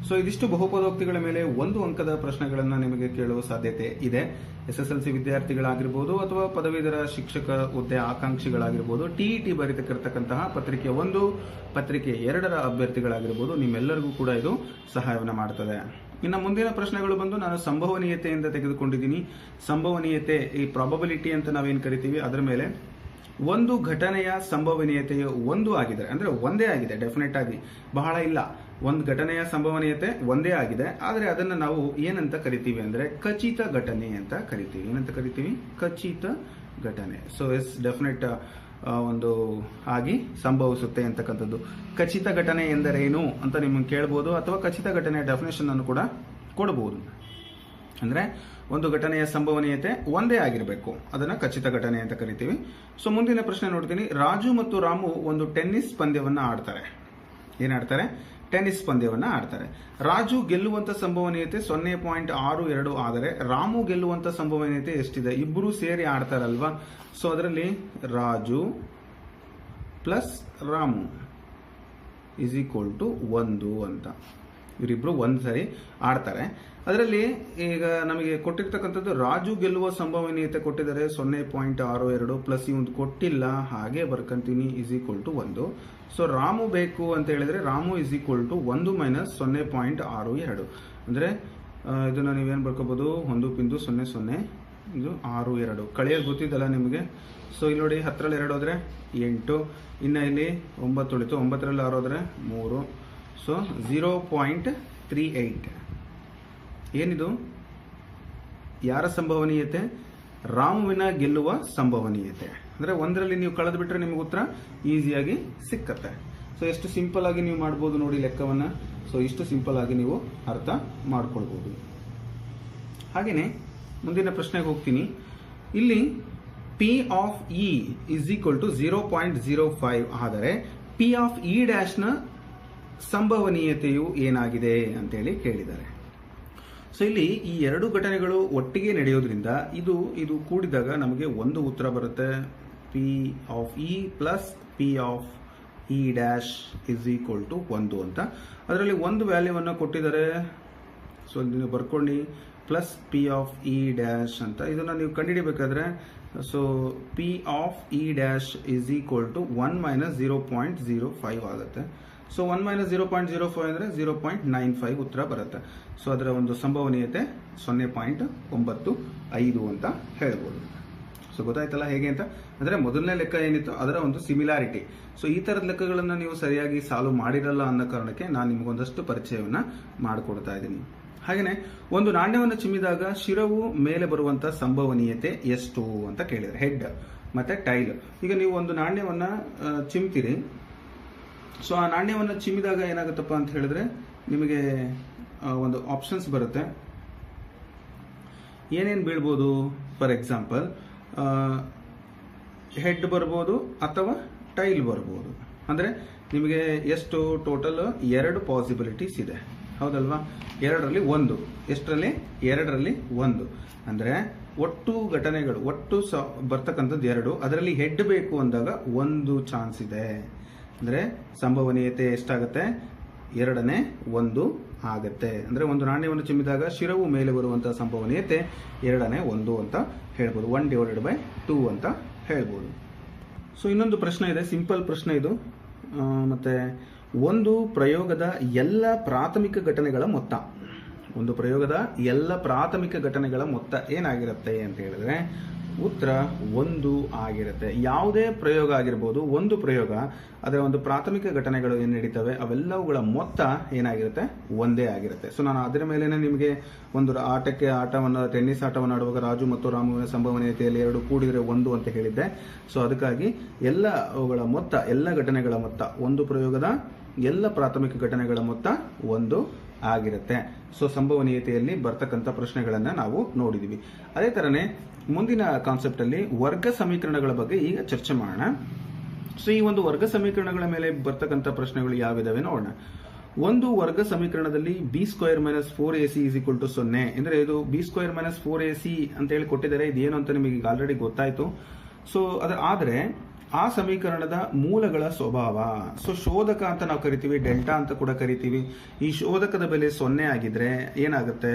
ಸೊ ಇದಿಷ್ಟು ಬಹುಪದೋಕ್ತಿಗಳ ಮೇಲೆ 1 ಅಂಕದ ಪ್ರಶ್ನೆಗಳನ್ನ ನಿಮಗೆ ಕೇಳುವ ಸಾಧ್ಯತೆ ಇದೆ. SSLC ವಿದ್ಯಾರ್ಥಿಗಳಾಗಿರ್ಬೋದು ಅಥವಾ ಪದವೀಧರ ಶಿಕ್ಷಕ ಹುದ್ದೆ ಆಕಾಂಕ್ಷಿಗಳಾಗಿರ್ಬೋದು, TET ಬರೀತಕ್ಕಿರ್ತಕ್ಕಂತಹ ಪತ್ರಿಕೆ 1, ಪತ್ರಿಕೆ 2ರ ಅಭ್ಯರ್ಥಿಗಳಾಗಿರ್ಬೋದು, ನಿಮ್ಮೆಲ್ಲರಿಗೂ ಕೂಡ ಇದು ಸಹಾಯವನ್ನು ಮಾಡ್ತದೆ. ಇನ್ನು ಮುಂದಿನ ಪ್ರಶ್ನೆಗಳು ಬಂದು ನಾನು ಸಂಭವನೀಯತೆಯಿಂದ ತೆಗೆದುಕೊಂಡಿದ್ದೀನಿ. ಸಂಭವನೀಯತೆ, ಈ ಪ್ರಾಬಬಿಲಿಟಿ ಅಂತ ನಾವೇನು ಕರಿತೀವಿ, ಅದರ ಮೇಲೆ ಒಂದು ಘಟನೆಯ ಸಂಭವನೀಯತೆಯು 1 ಆಗಿದೆ ಅಂದ್ರೆ ಒಂದೇ ಆಗಿದೆ, ಡೆಫಿನೆಟ್ ಆಗಿ ಬಹಳ ಇಲ್ಲ, ಒಂದು ಘಟನೆಯ ಸಂಭವನೀಯತೆ ಒಂದೇ ಆಗಿದೆ. ಆದರೆ ಅದನ್ನು ನಾವು ಏನಂತ ಕರಿತೀವಿ ಅಂದ್ರೆ ಖಚಿತ ಘಟನೆ ಅಂತ ಕರಿತೀವಿ. ಏನಂತ ಕರಿತೀವಿ? ಖಚಿತ ಘಟನೆ. ಸೊ ಎಸ್ ಡೆಫಿನೆಟ್ ಒಂದು ಆಗಿ ಸಂಭವಿಸುತ್ತೆ ಅಂತಕ್ಕಂಥದ್ದು. ಖಚಿತ ಘಟನೆ ಎಂದರೇನು ಅಂತ ನಿಮಗೆ ಕೇಳಬಹುದು, ಅಥವಾ ಖಚಿತ ಘಟನೆಯ ಡೆಫಿನೇಷನ್ ಅನ್ನು ಕೂಡ ಕೊಡಬಹುದು. ಅಂದ್ರೆ ಒಂದು ಘಟನೆಯ ಸಂಭವನೀಯತೆ ಒಂದೇ ಆಗಿರಬೇಕು, ಅದನ್ನ ಖಚಿತ ಘಟನೆ ಅಂತ ಕರಿತೀವಿ. ಸೊ ಮುಂದಿನ ಪ್ರಶ್ನೆ ನೋಡ್ತೀನಿ. ರಾಜು ಮತ್ತು ರಾಮು ಒಂದು ಟೆನ್ನಿಸ್ ಪಂದ್ಯವನ್ನ ಆಡ್ತಾರೆ. ಏನಾಡ್ತಾರೆ? ಟೆನ್ನಿಸ್ ಪಂದ್ಯವನ್ನ ಆಡ್ತಾರೆ. ರಾಜು ಗೆಲ್ಲುವಂತ ಸಂಭವನೀಯತೆ 0.62 ಆದರೆ ರಾಮು ಗೆಲ್ಲುವಂತ ಸಂಭವನೀಯತೆ ಎಷ್ಟಿದೆ? ಇಬ್ಬರು ಸೇರಿ ಆಡ್ತಾರಲ್ವಾ, ಸೊ ಅದರಲ್ಲಿ ರಾಜು ಪ್ಲಸ್ ರಾಮು = 1 ಅಂತ. ಇವರಿಬ್ರು ಒಂದ್ ಸರಿ ಆಡ್ತಾರೆ. ಅದರಲ್ಲಿ ಈಗ ನಮಗೆ ಕೊಟ್ಟಿರ್ತಕ್ಕಂಥದ್ದು ರಾಜು ಗೆಲ್ಲುವ ಸಂಭವನೀಯತೆ ಕೊಟ್ಟಿದ್ದಾರೆ 0.62 ಪ್ಲಸ್ ಇವಂದು ಕೊಟ್ಟಿಲ್ಲ, ಹಾಗೆ ಬರ್ಕಂತೀನಿ = 1. ಸೊ ರಾಮು ಬೇಕು ಅಂತ ಹೇಳಿದ್ರೆ ರಾಮು = 1 ಮೈನಸ್ 0.62 ಅಂದ್ರೆ ಇದನ್ನ ನೀವೇನು ಬರ್ಕೋಬಹುದು, 1.00 ಇದು 62 ಕಳೆಯೋದು ಗೊತ್ತಿದ್ದಲ್ಲ ನಿಮಗೆ. ಸೊ ಇಲ್ಲಿ ನೋಡಿ, 10ರಲ್ಲಿ 2 ಹೋದ್ರೆ 8, ಇನ್ನು ಇಲ್ಲಿ 9 ಉಳಿತು, 9ರಲ್ಲಿ 6 ಹೋದ್ರೆ 3. ಸೊ 0.38 ಏನಿದು? ಯಾರ ಸಂಭವನೀಯತೆ? ರಾಮುವಿನ ಗೆಲ್ಲುವ ಸಂಭವನೀಯತೆ. ಅಂದ್ರೆ 1ರಲ್ಲಿ ನೀವು ಕಳೆದು ಬಿಟ್ರೆ ನಿಮಗೆ ಉತ್ತರ ಈಸಿಯಾಗಿ ಸಿಕ್ಕತ್ತೆ. ಸೊ ಎಷ್ಟು ಸಿಂಪಲ್ ಆಗಿ ನೀವು ಮಾಡ್ಬೋದು ನೋಡಿ ಲೆಕ್ಕವನ್ನ. ಸೊ ಇಷ್ಟು ಸಿಂಪಲ್ ಆಗಿ ನೀವು ಅರ್ಥ ಮಾಡ್ಕೊಳ್ಬಹುದು. ಹಾಗೇನೆ ಮುಂದಿನ ಪ್ರಶ್ನೆಗೆ ಹೋಗ್ತೀನಿ. ಇಲ್ಲಿ P of E = 0.05 ಆದರೆ P of E' ನ ಸಂಭವನೀಯತೆಯು ಏನಾಗಿದೆ ಅಂತೇಳಿ ಕೇಳಿದ್ದಾರೆ. ಸೊ ಇಲ್ಲಿ ಈ ಎರಡು ಘಟನೆಗಳು ಒಟ್ಟಿಗೆ ನಡೆಯೋದ್ರಿಂದ ಇದು ಕೂಡಿದಾಗ ನಮಗೆ ಒಂದು ಉತ್ತರ ಬರುತ್ತೆ, P of E plus P of E' = 1 ಅಂತ. ಅದರಲ್ಲಿ ಒಂದು ವ್ಯಾಲ್ಯೂವನ್ನು ಕೊಟ್ಟಿದ್ದಾರೆ, ಸೊ ನೀವು ಬರ್ಕೊಳ್ಳಿ, ಪ್ಲಸ್ P of E' ಅಂತ. ಇದನ್ನ ನೀವು ಕಂಡುಹಿಡಿಯಬೇಕಾದ್ರೆ so P of E' = 1 minus 0.05 ಆಗುತ್ತೆ. ಸೊ 1 ಮೈನಸ್ 0.05 ಅಂದ್ರೆ 0.95 ಉತ್ತರ ಬರುತ್ತೆ. ಸೊ ಅದರ ಒಂದು ಸಂಭವನೀಯತೆ 0.95 ಅಂತ ಹೇಳ್ಬೋದು. ಸೊ ಗೊತ್ತಾಯ್ತಲ್ಲ ಹೇಗೆ ಅಂತ. ಅಂದ್ರೆ ಮೊದಲನೇ ಲೆಕ್ಕ ಏನಿತ್ತು ಅದರ ಒಂದು ಸಿಮಿಲಾರಿಟಿ. ಸೊ ಈ ತರದ ಲೆಕ್ಕಗಳನ್ನ ನೀವು ಸರಿಯಾಗಿ ಸಾಲ್ವ್ ಮಾಡಿರಲ್ಲ ಅನ್ನೋ ಕಾರಣಕ್ಕೆ ನಾನು ನಿಮಗೊಂದಷ್ಟು ಪರಿಚಯವನ್ನ ಮಾಡಿಕೊಡ್ತಾ ಇದ್ದೀನಿ. ಹಾಗೇನೆ ಒಂದು ನಾಣ್ಯವನ್ನು ಚಿಮ್ಮಿದಾಗ ಶಿರವು ಮೇಲೆ ಬರುವಂತ ಸಂಭವನೀಯತೆ ಎಷ್ಟು ಅಂತ ಕೇಳಿದ್ರೆ, ಹೆಡ್ ಮತ್ತೆ ಟೈಲ್. ಈಗ ನೀವು ಒಂದು ನಾಣ್ಯವನ್ನ ಚಿಮ್ತೀರಿ. ಸೊ ಆ ನಾಣ್ಯವನ್ನು ಚಿಮ್ಮಿದಾಗ ಏನಾಗುತ್ತಪ್ಪ ಅಂತ ಹೇಳಿದ್ರೆ ನಿಮಗೆ ಒಂದು ಆಪ್ಷನ್ಸ್ ಬರುತ್ತೆ, ಏನೇನು ಬೀಳ್ಬೋದು. ಫಾರ್ ಎಕ್ಸಾಂಪಲ್ ಹೆಡ್ ಬರ್ಬೋದು ಅಥವಾ ಟೈಲ್ ಬರ್ಬೋದು. ಅಂದ್ರೆ ನಿಮಗೆ ಎಷ್ಟು ಟೋಟಲ್ 2 ಪಾಸಿಬಿಲಿಟೀಸ್ ಇದೆ, ಹೌದಲ್ವಾ? 2ರಲ್ಲಿ 1, ಎಷ್ಟರಲ್ಲಿ? 2ರಲ್ಲಿ 1 ಅಂದ್ರೆ ಒಟ್ಟು ಘಟನೆಗಳು ಒಟ್ಟು ಬರ್ತಕ್ಕಂಥದ್ದು 2, ಅದರಲ್ಲಿ ಹೆಡ್ ಬೇಕು ಅಂದಾಗ 1 ಚಾನ್ಸ್ ಇದೆ. ಅಂದ್ರೆ ಸಂಭವನೀಯತೆ ಎಷ್ಟಾಗತ್ತೆ? 2ನೇ 1 ಆಗತ್ತೆ. ಅಂದ್ರೆ ಒಂದು ನಾಣ್ಯವನ್ನು ಚಿಮ್ಮಿದಾಗ ಶಿರವು ಮೇಲೆ ಬರುವಂತಹ ಸಂಭವನೀಯತೆ 2ನೇ 1 ಅಂತ ಹೇಳ್ಬೋದು, 1/2 ಅಂತ ಹೇಳ್ಬೋದು. ಸೊ ಇನ್ನೊಂದು ಪ್ರಶ್ನೆ ಇದೆ, ಸಿಂಪಲ್ ಪ್ರಶ್ನೆ ಇದು. ಮತ್ತೆ ಒಂದು ಪ್ರಯೋಗದ ಎಲ್ಲ ಪ್ರಾಥಮಿಕ ಘಟನೆಗಳ ಮೊತ್ತ, ಒಂದು ಪ್ರಯೋಗದ ಎಲ್ಲ ಪ್ರಾಥಮಿಕ ಘಟನೆಗಳ ಮೊತ್ತ ಏನಾಗಿರುತ್ತೆ ಅಂತ ಹೇಳಿದ್ರೆ ಉತ್ತರ 1 ಆಗಿರುತ್ತೆ. ಯಾವುದೇ ಪ್ರಯೋಗ ಆಗಿರ್ಬೋದು, ಒಂದು ಪ್ರಯೋಗ ಅದರ ಒಂದು ಪ್ರಾಥಮಿಕ ಘಟನೆಗಳು ಏನು ನಡೀತವೆ ಅವೆಲ್ಲವುಗಳ ಮೊತ್ತ ಏನಾಗಿರುತ್ತೆ, ಒಂದೇ ಆಗಿರುತ್ತೆ. ಸೊ ನಾನು ಅದರ ಮೇಲೇನೆ ನಿಮಗೆ ಒಂದು ಆಟವನ್ನು ಟೆನ್ನಿಸ್ ಆಟವನ್ನು ಆಡುವಾಗ ರಾಜು ಮತ್ತು ರಾಮುವಿನ ಸಂಭವನೀಯತೆಯಲ್ಲಿ 2 ಕೂಡಿದರೆ 1 ಅಂತ ಹೇಳಿದ್ದೆ. ಸೊ ಅದಕ್ಕಾಗಿ ಎಲ್ಲ ಅವುಗಳ ಮೊತ್ತ, ಎಲ್ಲ ಘಟನೆಗಳ ಮೊತ್ತ, ಒಂದು ಪ್ರಯೋಗದ ಎಲ್ಲ ಪ್ರಾಥಮಿಕ ಘಟನೆಗಳ ಮೊತ್ತ 1 ಆಗಿರುತ್ತೆ. ಸೊ ಸಂಭವನೀಯತೆಯಲ್ಲಿ ಬರ್ತಕ್ಕಂಥ ಪ್ರಶ್ನೆಗಳನ್ನ ನಾವು ನೋಡಿದೀವಿ. ಅದೇ ತರನೇ ಮುಂದಿನ ಕಾನ್ಸೆಪ್ಟ್ ಅಲ್ಲಿ ವರ್ಗ ಸಮೀಕರಣಗಳ ಬಗ್ಗೆ ಈಗ ಚರ್ಚೆ ಮಾಡೋಣ. ಸೊ ಈ ಒಂದು ವರ್ಗ ಸಮೀಕರಣಗಳ ಮೇಲೆ ಬರ್ತಕ್ಕಂಥ ಪ್ರಶ್ನೆಗಳು ಯಾವಿದಾವೆ ನೋಡೋಣ. ಒಂದು ವರ್ಗ ಸಮೀಕರಣದಲ್ಲಿ b² - 4ac = 0 ಅಂದ್ರೆ ಇದು b² - 4ac ಅಂತ ಹೇಳಿ ಕೊಟ್ಟಿದ್ದಾರೆ. ಇದೇನು ಅಂತ ನಿಮಗೆ ಈಗ ಆಲ್ರೆಡಿ ಗೊತ್ತಾಯ್ತು. ಸೊ ಆದ್ರೆ ಆ ಸಮೀಕರಣದ ಮೂಲಗಳ ಸ್ವಭಾವ, ಸೊ ಶೋಧಕ ಅಂತ ನಾವು ಕರಿತೀವಿ, ಡೆಲ್ಟಾ ಅಂತ ಕೂಡ ಕರಿತೀವಿ. ಈ ಶೋಧಕದ ಬೆಲೆ 0 ಆಗಿದ್ರೆ ಏನಾಗುತ್ತೆ,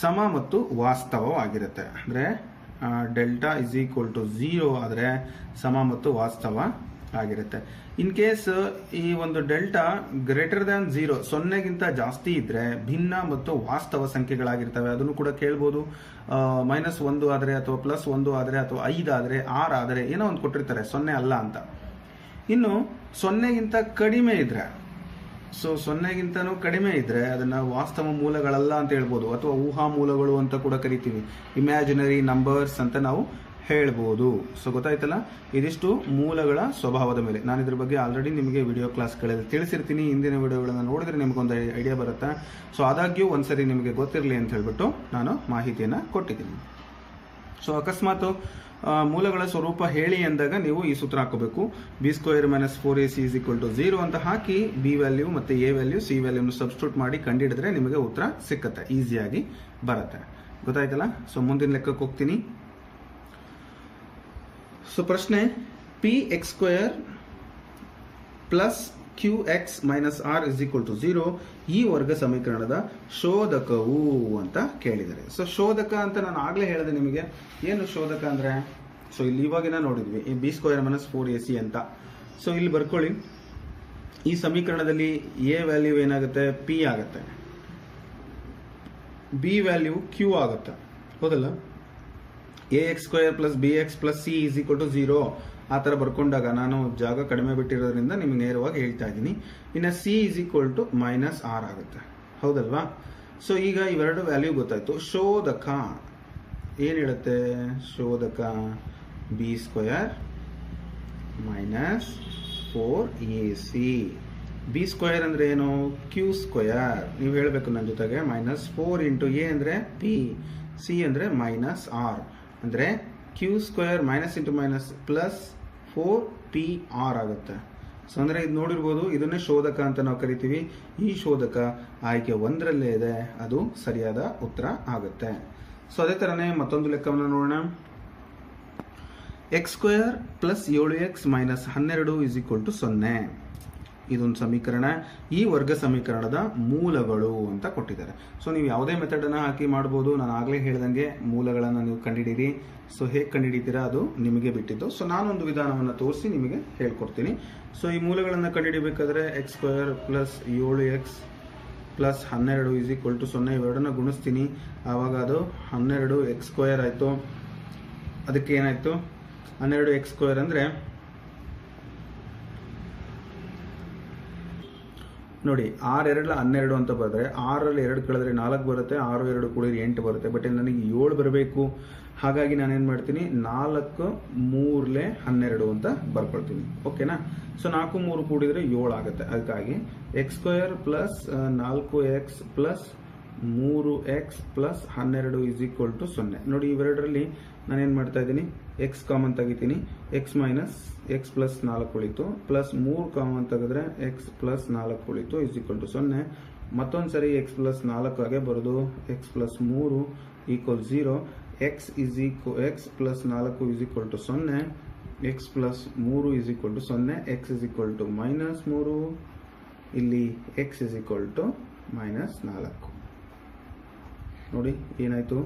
ಸಮ ಮತ್ತು ವಾಸ್ತವವಾಗಿರುತ್ತೆ. ಅಂದ್ರೆ ಡೆಲ್ಟಾ = 0 ಆದ್ರೆ ಸಮ ಮತ್ತು ವಾಸ್ತವ ಆಗಿರುತ್ತೆ. ಇನ್ ಕೇಸ್ ಈ ಒಂದು ಡೆಲ್ಟಾ >0, 0ಗಿಂತ ಜಾಸ್ತಿ ಇದ್ರೆ ಭಿನ್ನ ಮತ್ತು ವಾಸ್ತವ ಸಂಖ್ಯೆಗಳಾಗಿರ್ತವೆ. ಅದನ್ನು ಕೂಡ ಕೇಳ್ಬೋದು. -1 ಆದ್ರೆ ಅಥವಾ +1 ಆದ್ರೆ ಅಥವಾ 5 ಆದ್ರೆ 6 ಆದ್ರೆ ಏನೋ ಒಂದು ಕೊಟ್ಟಿರ್ತಾರೆ, 0 ಅಲ್ಲ ಅಂತ. ಇನ್ನು 0ಗಿಂತ ಕಡಿಮೆ ಇದ್ರೆ, ಸೊ 0ಗಿಂತನೂ ಕಡಿಮೆ ಇದ್ರೆ ಅದನ್ನ ವಾಸ್ತವ ಮೂಲಗಳಲ್ಲ ಅಂತ ಹೇಳ್ಬೋದು, ಅಥವಾ ಊಹಾ ಮೂಲಗಳು ಅಂತ ಕೂಡ ಕರಿತೀವಿ, ಇಮ್ಯಾಜಿನರಿ ನಂಬರ್ಸ್ ಅಂತ ನಾವು ಹೇಳ್ಬೋದು. ಸೊ ಗೊತ್ತಾಯ್ತಲ್ಲ, ಇದಿಷ್ಟು ಮೂಲಗಳ ಸ್ವಭಾವದ ಮೇಲೆ. ನಾನು ಇದ್ರ ಬಗ್ಗೆ ಆಲ್ರೆಡಿ ನಿಮಗೆ ವಿಡಿಯೋ ಕ್ಲಾಸ್ಗಳಲ್ಲಿ ತಿಳಿಸಿರ್ತೀನಿ. ಹಿಂದಿನ ವಿಡಿಯೋಗಳನ್ನು ನೋಡಿದ್ರೆ ನಿಮಗೊಂದು ಐಡಿಯಾ ಬರುತ್ತೆ. ಸೊ ಆದಾಗ್ಯೂ ಒಂದ್ಸರಿ ನಿಮಗೆ ಗೊತ್ತಿರಲಿ ಅಂತ ಹೇಳ್ಬಿಟ್ಟು ನಾನು ಮಾಹಿತಿಯನ್ನು ಕೊಟ್ಟಿದ್ದೀನಿ. ಸೊ ಅಕಸ್ಮಾತ್ ಮೂಲಗಳ ಸ್ವರೂಪ ಹೇಳಿ ಎಂದಾಗ ನೀವು ಈ ಸೂತ್ರ ಹಾಕೋಬೇಕು. b² - 4ac = 0 ಅಂತ ಹಾಕಿ ಬಿ ವ್ಯಾಲ್ಯೂ ಮತ್ತೆ ಎ ವ್ಯಾಲ್ಯೂ ಸಿ ವ್ಯಾಲ್ಯೂನ ಸಬ್ಸ್ಟಿಟ್ಯೂಟ್ ಮಾಡಿ ಕಂಡಿಡಿದ್ರೆ ನಿಮಗೆ ಉತ್ತರ ಸಿಕ್ಕತ್ತೆ, ಈಸಿಯಾಗಿ ಬರುತ್ತೆ. ಗೊತ್ತಾಯ್ತಲ್ಲ. ಸೊ ಮುಂದಿನ ಲೆಕ್ಕಕ್ಕೆ ಹೋಗ್ತೀನಿ. ಸೊ ಪ್ರಶ್ನೆ, px² + qx - r = 0 ಈ ವರ್ಗ ಸಮೀಕರಣದ ಶೋಧಕವು ಅಂತ ಕೇಳಿದ್ದಾರೆ. ಸೊ ಶೋಧಕ ಅಂತ ನಾನು ಆಗ್ಲೇ ಹೇಳಿದೆ ನಿಮಗೆ. ಏನು ಶೋಧಕ ಅಂದ್ರೆ, ಸೊ ಇಲ್ಲಿ ಇವಾಗಿನ ನೋಡಿದ್ವಿ ಈ b² - 4ac ಅಂತ. ಸೊ ಇಲ್ಲಿ ಬರ್ಕೊಳ್ಳಿ, ಈ ಸಮೀಕರಣದಲ್ಲಿ ಎ ವ್ಯಾಲ್ಯೂ ಏನಾಗುತ್ತೆ, p ಆಗುತ್ತೆ, ಬಿ ವ್ಯಾಲ್ಯೂ q ಆಗುತ್ತೆ, ಹೌದಲ್ಲ. ax² + bx + c = 0 ಆ ಥರ ಬರ್ಕೊಂಡಾಗ ನಾನು ಜಾಗ ಕಡಿಮೆ ಬಿಟ್ಟಿರೋದ್ರಿಂದ ನಿಮಗೆ ನೇರವಾಗಿ ಹೇಳ್ತಾ ಇದ್ದೀನಿ. ಇನ್ನು c = -r ಆಗುತ್ತೆ, ಹೌದಲ್ವಾ. ಸೊ ಈಗ ಇವೆರಡು ವ್ಯಾಲ್ಯೂ ಗೊತ್ತಾಯ್ತು. ಶೋಧಕ ಏನ್ ಹೇಳುತ್ತೆ, ಶೋಧಕ b² - 4ac. b² ಅಂದ್ರೆ ಏನು, q². ನೀವು ಹೇಳಬೇಕು ನನ್ನ ಜೊತೆಗೆ. -4 × a ಅಂದ್ರೆ p, c ಅಂದ್ರೆ -r ಅಂದ್ರೆ q² -4pr ಆಗುತ್ತೆ. ಸೊ ಅಂದ್ರೆ ಇದು ನೋಡಿರ್ಬೋದು, ಇದನ್ನೇ ಶೋಧಕ ಅಂತ ನಾವು ಕರಿತೀವಿ. ಈ ಶೋಧಕ ಆಯ್ಕೆ 1ರಲ್ಲೇ ಇದೆ, ಅದು ಸರಿಯಾದ ಉತ್ತರ ಆಗುತ್ತೆ. ಸೊ ಅದೇ ತರನೇ ಮತ್ತೊಂದು ಲೆಕ್ಕವನ್ನು ನೋಡೋಣ. x² + 7x - 12 = 0 ಇದೊಂದು ಸಮೀಕರಣ. ಈ ವರ್ಗ ಸಮೀಕರಣದ ಮೂಲಗಳು ಅಂತ ಕೊಟ್ಟಿದ್ದಾರೆ. ಸೊ ನೀವು ಯಾವುದೇ ಮೆಥಡ್ ಅನ್ನ ಹಾಕಿ ಮಾಡಬಹುದು. ನಾನು ಆಗ್ಲೇ ಹೇಳ್ದಂಗೆ ಮೂಲಗಳನ್ನ ನೀವು ಕಂಡುಹಿಡಿಯಿರಿ. ಸೊ ಹೇಗೆ ಕಂಡುಹಿಡಿತೀರಾ ಅದು ನಿಮಗೆ ಬಿಟ್ಟಿದ್ದು. ಸೊ ನಾನೊಂದು ವಿಧಾನವನ್ನು ತೋರಿಸಿ ನಿಮಗೆ ಹೇಳ್ಕೊಡ್ತೀನಿ. ಸೊ ಈ ಮೂಲಗಳನ್ನ ಕಂಡುಹಿಡಿಬೇಕಾದ್ರೆ x² + 7x + 12 = 0 ಇವೆರಡನ್ನ ಗುಣಿಸ್ತೀನಿ. ಆವಾಗ ಅದು 12x² ಆಯ್ತು. ಅದಕ್ಕೆ ಏನಾಯ್ತು, 12x² ಅಂದ್ರೆ ನೋಡಿ 6 2 12 ಅಂತ ಬರೆದ್ರೆ 6ರಲ್ಲಿ 2 ಕಳೆದ್ರೆ 4 ಬರುತ್ತೆ, 6 2 ಕೂಡಿದ್ರೆ 8 ಬರುತ್ತೆ. ಬಟ್ ನನಗೆ 7 ಬರಬೇಕು. ಹಾಗಾಗಿ ನಾನೇನ್ ಮಾಡ್ತೀನಿ, 4 3 12 ಅಂತ ಬರ್ಕೊಳ್ತೀನಿ. ಓಕೆನಾ. ಸೊ 4 3 ಕೂಡಿದ್ರೆ 7 ಆಗುತ್ತೆ. ಅದಕ್ಕಾಗಿ x² + 4x + 3x + 12 = 0. ನೋಡಿ ಇವೆರಡರಲ್ಲಿ ನಾನೇನ್ ಮಾಡ್ತಾ ಇದ್ದೀನಿ, x ಕಾಮನ್ ತೆಗಿತೀನಿ, x - x + 4 ಉಳಿತು, ಪ್ಲಸ್ 3 ಕಾಮನ್ ತೆಗೆದ್ರೆ x + 4 ಉಳಿತು = 0. ಮತ್ತೊಂದ್ಸರಿ x + 4 ಆಗೆ ಬರೋದು, x + 3 = 0. x + 4 = 0, x + 3 = 0, x -3, ಇಲ್ಲಿ x -4. ನೋಡಿ ಏನಾಯ್ತು,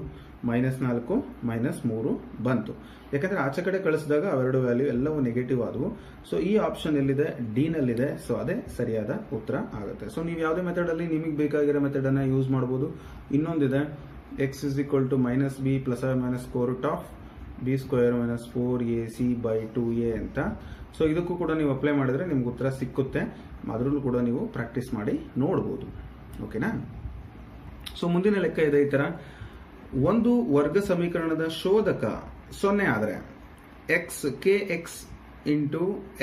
-4 -3 ಬಂತು. ಯಾಕಂದ್ರೆ ಆಚೆ ಕಡೆ ಕಳಿಸಿದಾಗ ಅವೆರಡು ವ್ಯಾಲ್ಯೂ ಎಲ್ಲವೂ ನೆಗೆಟಿವ್ ಆದವು. ಸೊ ಈ ಆಪ್ಷನ್ ಎಲ್ಲಿದೆ, ಡಿ ನಲ್ಲಿದೆ. ಸೊ ಅದೇ ಸರಿಯಾದ ಉತ್ತರ ಆಗುತ್ತೆ. ಸೊ ನೀವು ಯಾವುದೇ ಮೆಥಡ್ ಅಲ್ಲಿ ನಿಮಗೆ ಬೇಕಾಗಿರೋ ಮೆಥಡ್ ಅನ್ನ ಯೂಸ್ ಮಾಡಬಹುದು. ಇನ್ನೊಂದಿದೆ, x = -b ± √, B square minus 4ac by 2a ಅಂತ. ಸೊ ಇದಕ್ಕೂ ಕೂಡ ನೀವು ಅಪ್ಲೈ ಮಾಡಿದ್ರೆ ನಿಮ್ಗೆ ಉತ್ತರ ಸಿಕ್ಕುತ್ತೆ. ಅದರಲ್ಲೂ ಕೂಡ ನೀವು ಪ್ರಾಕ್ಟೀಸ್ ಮಾಡಿ ನೋಡ್ಬೋದು. ಓಕೆನಾ? ಸೊ ಮುಂದಿನ ಲೆಕ್ಕ ಇದೆ ಈ ಥರ. ಒಂದು ವರ್ಗ ಸಮೀಕರಣದ ಶೋಧಕ 0 ಆದರೆ kx into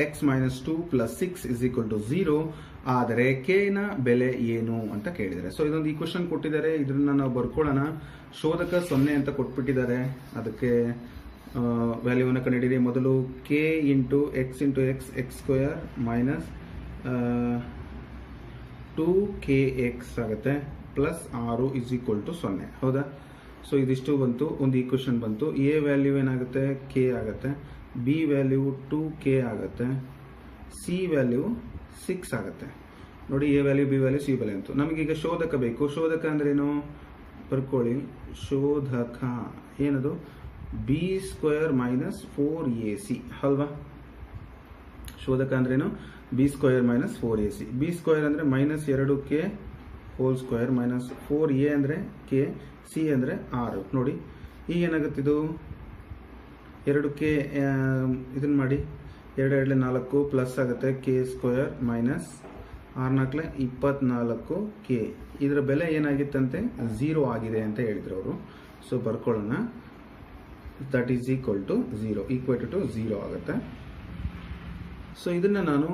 x minus 2 plus 6 is equal to 0 ಆದರೆ k ನ ಬೆಲೆ ಏನು ಅಂತ ಕೇಳಿದ್ದಾರೆ. ಸೊ ಇದೊಂದು ಈಕ್ವೇಶನ್ ಕೊಟ್ಟಿದ್ದಾರೆ, ಇದನ್ನ ನಾವು ಬರ್ಕೊಳ್ಳೋಣ. ಶೋಧಕ 0 ಅಂತ ಕೊಟ್ಬಿಟ್ಟಿದ್ದಾರೆ, ಅದಕ್ಕೆ ವ್ಯಾಲ್ಯೂವನ್ನು ಕಂಡುಹಿಡಿಯಿರಿ. ಮೊದಲು k into X X square minus 2kx ಆಗುತ್ತೆ ಪ್ಲಸ್ 6 ಇಸ್ ಈಕ್ವಲ್ ಟು 0. ಹೌದಾ? ಸೊ ಇದಿಷ್ಟು ಬಂತು, ಒಂದು ಈಕ್ವೇಶನ್ ಬಂತು. ಎ ವ್ಯಾಲ್ಯೂ ಏನಾಗುತ್ತೆ? k ಆಗುತ್ತೆ. ಬಿ ವ್ಯಾಲ್ಯೂ 2k ಆಗುತ್ತೆ. ಸಿ ವ್ಯಾಲ್ಯೂ 6 ಆಗುತ್ತೆ. ನೋಡಿ, A value, B value, C value ಅಂತ. ನಮಗೀಗ ಶೋಧಕ ಬೇಕು. ಶೋಧಕ ಅಂದ್ರೇನು ಬರ್ಕೊಳ್ಳಿ. ಶೋಧಕ ಏನದು? ಬಿ ಸ್ಕ್ವೇರ್ ಮೈನಸ್ 4ac ಅಲ್ವಾ? ಶೋಧಕ ಅಂದ್ರೇನು? B square minus 4ac. B square ಅಂದ್ರೆ minus 2k whole square minus 4a ಅಂದ್ರೆ k, ಸಿ ಅಂದ್ರೆ 6. ನೋಡಿ, ಈಗ ಏನಾಗುತ್ತಿದ್ದು? 2k ಇದನ್ನ ಮಾಡಿ, 2 2 4 ಪ್ಲಸ್ ಆಗುತ್ತೆ k ಸ್ಕ್ವೇರ್ ಮೈನಸ್ 6 24k. ಇದರ ಬೆಲೆ ಏನಾಗಿತ್ತಂತೆ? 0 ಆಗಿದೆ ಅಂತ ಹೇಳಿದ್ರು ಅವರು. ಸೊ ಬರ್ಕೊಳ್ಳೋಣ. That is equal to 0, equated to 0 ಆಗುತ್ತೆ. ಸೊ ಇದನ್ನ ನಾನು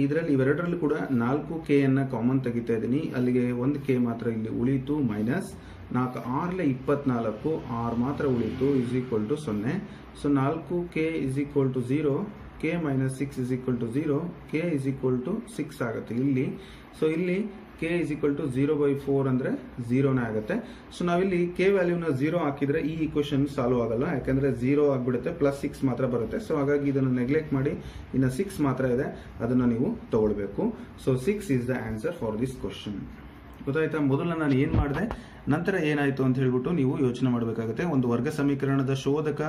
ಇದರಲ್ಲಿ ಇವೆರಡರಲ್ಲೂ ಕೂಡ 4k ಅನ್ನ ಕಾಮನ್ ತೆಗಿತಾ ಇದ್ದೀನಿ. ಅಲ್ಲಿಗೆ 1k ಮಾತ್ರ ಇಲ್ಲಿ ಉಳಿತು. ಮೈನಸ್ 4 6 24, 6 ಮಾತ್ರ ಉಳಿತು, is equal to 0. So 4k is equal to 0, k minus 6 is equal to 0, k is equal to 6 ಆಗುತ್ತೆ ಇಲ್ಲಿ. ಸೊ ಇಲ್ಲಿ k ಇಸ್ ಈಕ್ವಲ್ ಟು 0/4 ಅಂದ್ರೆ 0ನೇ ಆಗುತ್ತೆ. ಸೊ ನಾವಿಲ್ಲಿ k ವ್ಯಾಲ್ಯೂನ 0 ಹಾಕಿದ್ರೆ ಈ ಈಕ್ವೇಶನ್ ಸಾಲ್ವ್ ಆಗಲ್ಲ, ಯಾಕಂದ್ರೆ 0 ಆಗ್ಬಿಡುತ್ತೆ, ಪ್ಲಸ್ 6 ಮಾತ್ರ ಬರುತ್ತೆ. ಸೊ ಹಾಗಾಗಿ ಇದನ್ನು ನೆಗ್ಲೆಕ್ಟ್ ಮಾಡಿ, ಇನ್ನು 6 ಮಾತ್ರ ಇದೆ, ಅದನ್ನು ನೀವು ತಗೊಳ್ಬೇಕು. So 6 is the answer for this question. ಗೊತ್ತಾಯ್ತಾ? ಮೊದಲು ನಾನು ಏನು ಮಾಡಿದೆ, ನಂತರ ಏನಾಯಿತು ಅಂತ ಹೇಳ್ಬಿಟ್ಟು ನೀವು ಯೋಚನೆ ಮಾಡಬೇಕಾಗುತ್ತೆ. ಒಂದು ವರ್ಗ ಸಮೀಕರಣದ ಶೋಧಕ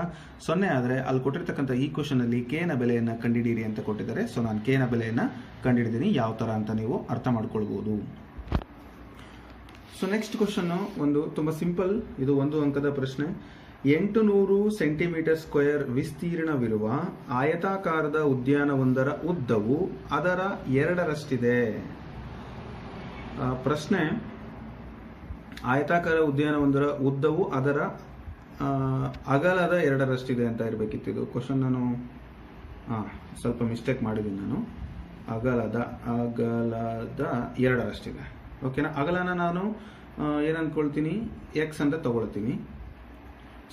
0 ಆದರೆ ಅಲ್ಲಿ ಕೊಟ್ಟಿರ್ತಕ್ಕಂಥ ಈ ಕ್ವಶನ್ ಅಲ್ಲಿ k ನ ಬೆಲೆಯನ್ನು ಕಂಡುಹಿಡಿಯಿರಿ ಅಂತ ಕೊಟ್ಟಿದ್ದಾರೆ. ಸೊ ನಾನು k ನ ಬೆಲೆಯನ್ನು ಕಂಡುಹಿಡಿದೀನಿ, ಯಾವ ತರ ಅಂತ ನೀವು ಅರ್ಥ ಮಾಡ್ಕೊಳ್ಬಹುದು. ಸೊ ನೆಕ್ಸ್ಟ್ ಕ್ವಶನ್ ಒಂದು ತುಂಬಾ ಸಿಂಪಲ್, ಇದು 1 ಅಂಕದ ಪ್ರಶ್ನೆ. 800 ಸೆಂಟಿಮೀಟರ್ ಸ್ಕ್ವೇರ್ ವಿಸ್ತೀರ್ಣವಿರುವ ಆಯತಾಕಾರದ ಉದ್ಯಾನವೊಂದರ ಉದ್ದವು ಅದರ 2ರಷ್ಟಿದೆ. ಪ್ರಶ್ನೆ, ಆಯತಾಕಾರ ಉದ್ಯಾನವೊಂದರ ಉದ್ದವು ಅದರ ಅಗಲದ 2ರಷ್ಟಿದೆ ಅಂತ ಇರಬೇಕಿತ್ತು. ಇದು ಕ್ವಶನ್ ನಾನು ಸ್ವಲ್ಪ ಮಿಸ್ಟೇಕ್ ಮಾಡಿದ್ದೀನಿ. ನಾನು ಅಗಲದ 2ರಷ್ಟಿದೆ. ಓಕೆನಾ? ಅಗಲನ ನಾನು ಏನು ಅಂದ್ಕೊಳ್ತೀನಿ? x ಅಂತ ತಗೊಳ್ತೀನಿ.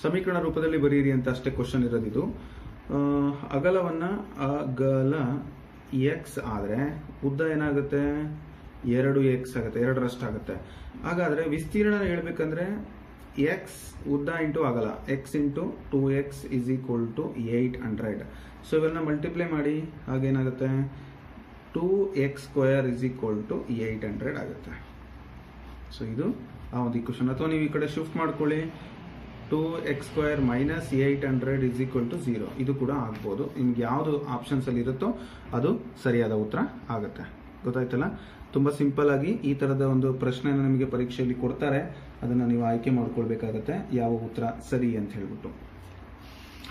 ಸಮೀಕರಣ ರೂಪದಲ್ಲಿ ಬರೀರಿ ಅಂತ ಅಷ್ಟೇ ಕ್ವಶನ್ ಇರೋದಿದು. ಅಗಲವನ್ನ ಅಗಲ x ಆದರೆ ಉದ್ದ ಏನಾಗುತ್ತೆ? 2x ಆಗುತ್ತೆ, 2ರಷ್ಟಾಗುತ್ತೆ. ಹಾಗಾದ್ರೆ ವಿಸ್ತೀರ್ಣ ಹೇಳ್ಬೇಕಂದ್ರೆ x ಉದ್ದ ಇಂಟು ಅಗಲ, x into 2x is equal to 800. So ಇವೆಲ್ಲ ಮಲ್ಟಿಪ್ಲೈ ಮಾಡಿ, ಹಾಗೇನಾಗುತ್ತೆ? 2x square is equal to 800 ಆಗುತ್ತೆ. ಸೊ ಇದು ಆ ಒಂದು ಈಕ್ವೇಶನ್. ಅಥವಾ ನೀವು ಈ ಕಡೆ ಶಿಫ್ಟ್ ಮಾಡ್ಕೊಳ್ಳಿ, 2x square minus 800 is equal to 0. ಇದು ಕೂಡ ಆಗ್ಬೋದು. ನಿಮ್ಗೆ ಯಾವುದು ಆಪ್ಷನ್ಸ್ ಅಲ್ಲಿ ಇರುತ್ತೋ ಅದು ಸರಿಯಾದ ಉತ್ತರ ಆಗುತ್ತೆ. ಗೊತ್ತಾಯ್ತಲ್ಲ? ತುಂಬಾ ಸಿಂಪಲ್ ಆಗಿ ಈ ತರದ ಒಂದು ಪ್ರಶ್ನೆನ ನಿಮಗೆ ಪರೀಕ್ಷೆಯಲ್ಲಿ ಕೊಡ್ತಾರೆ, ಅದನ್ನ ನೀವು ಆಯ್ಕೆ ಮಾಡ್ಕೊಳ್ಬೇಕಾಗತ್ತೆ ಯಾವ ಉತ್ತರ ಸರಿ ಅಂತ ಹೇಳ್ಬಿಟ್ಟು.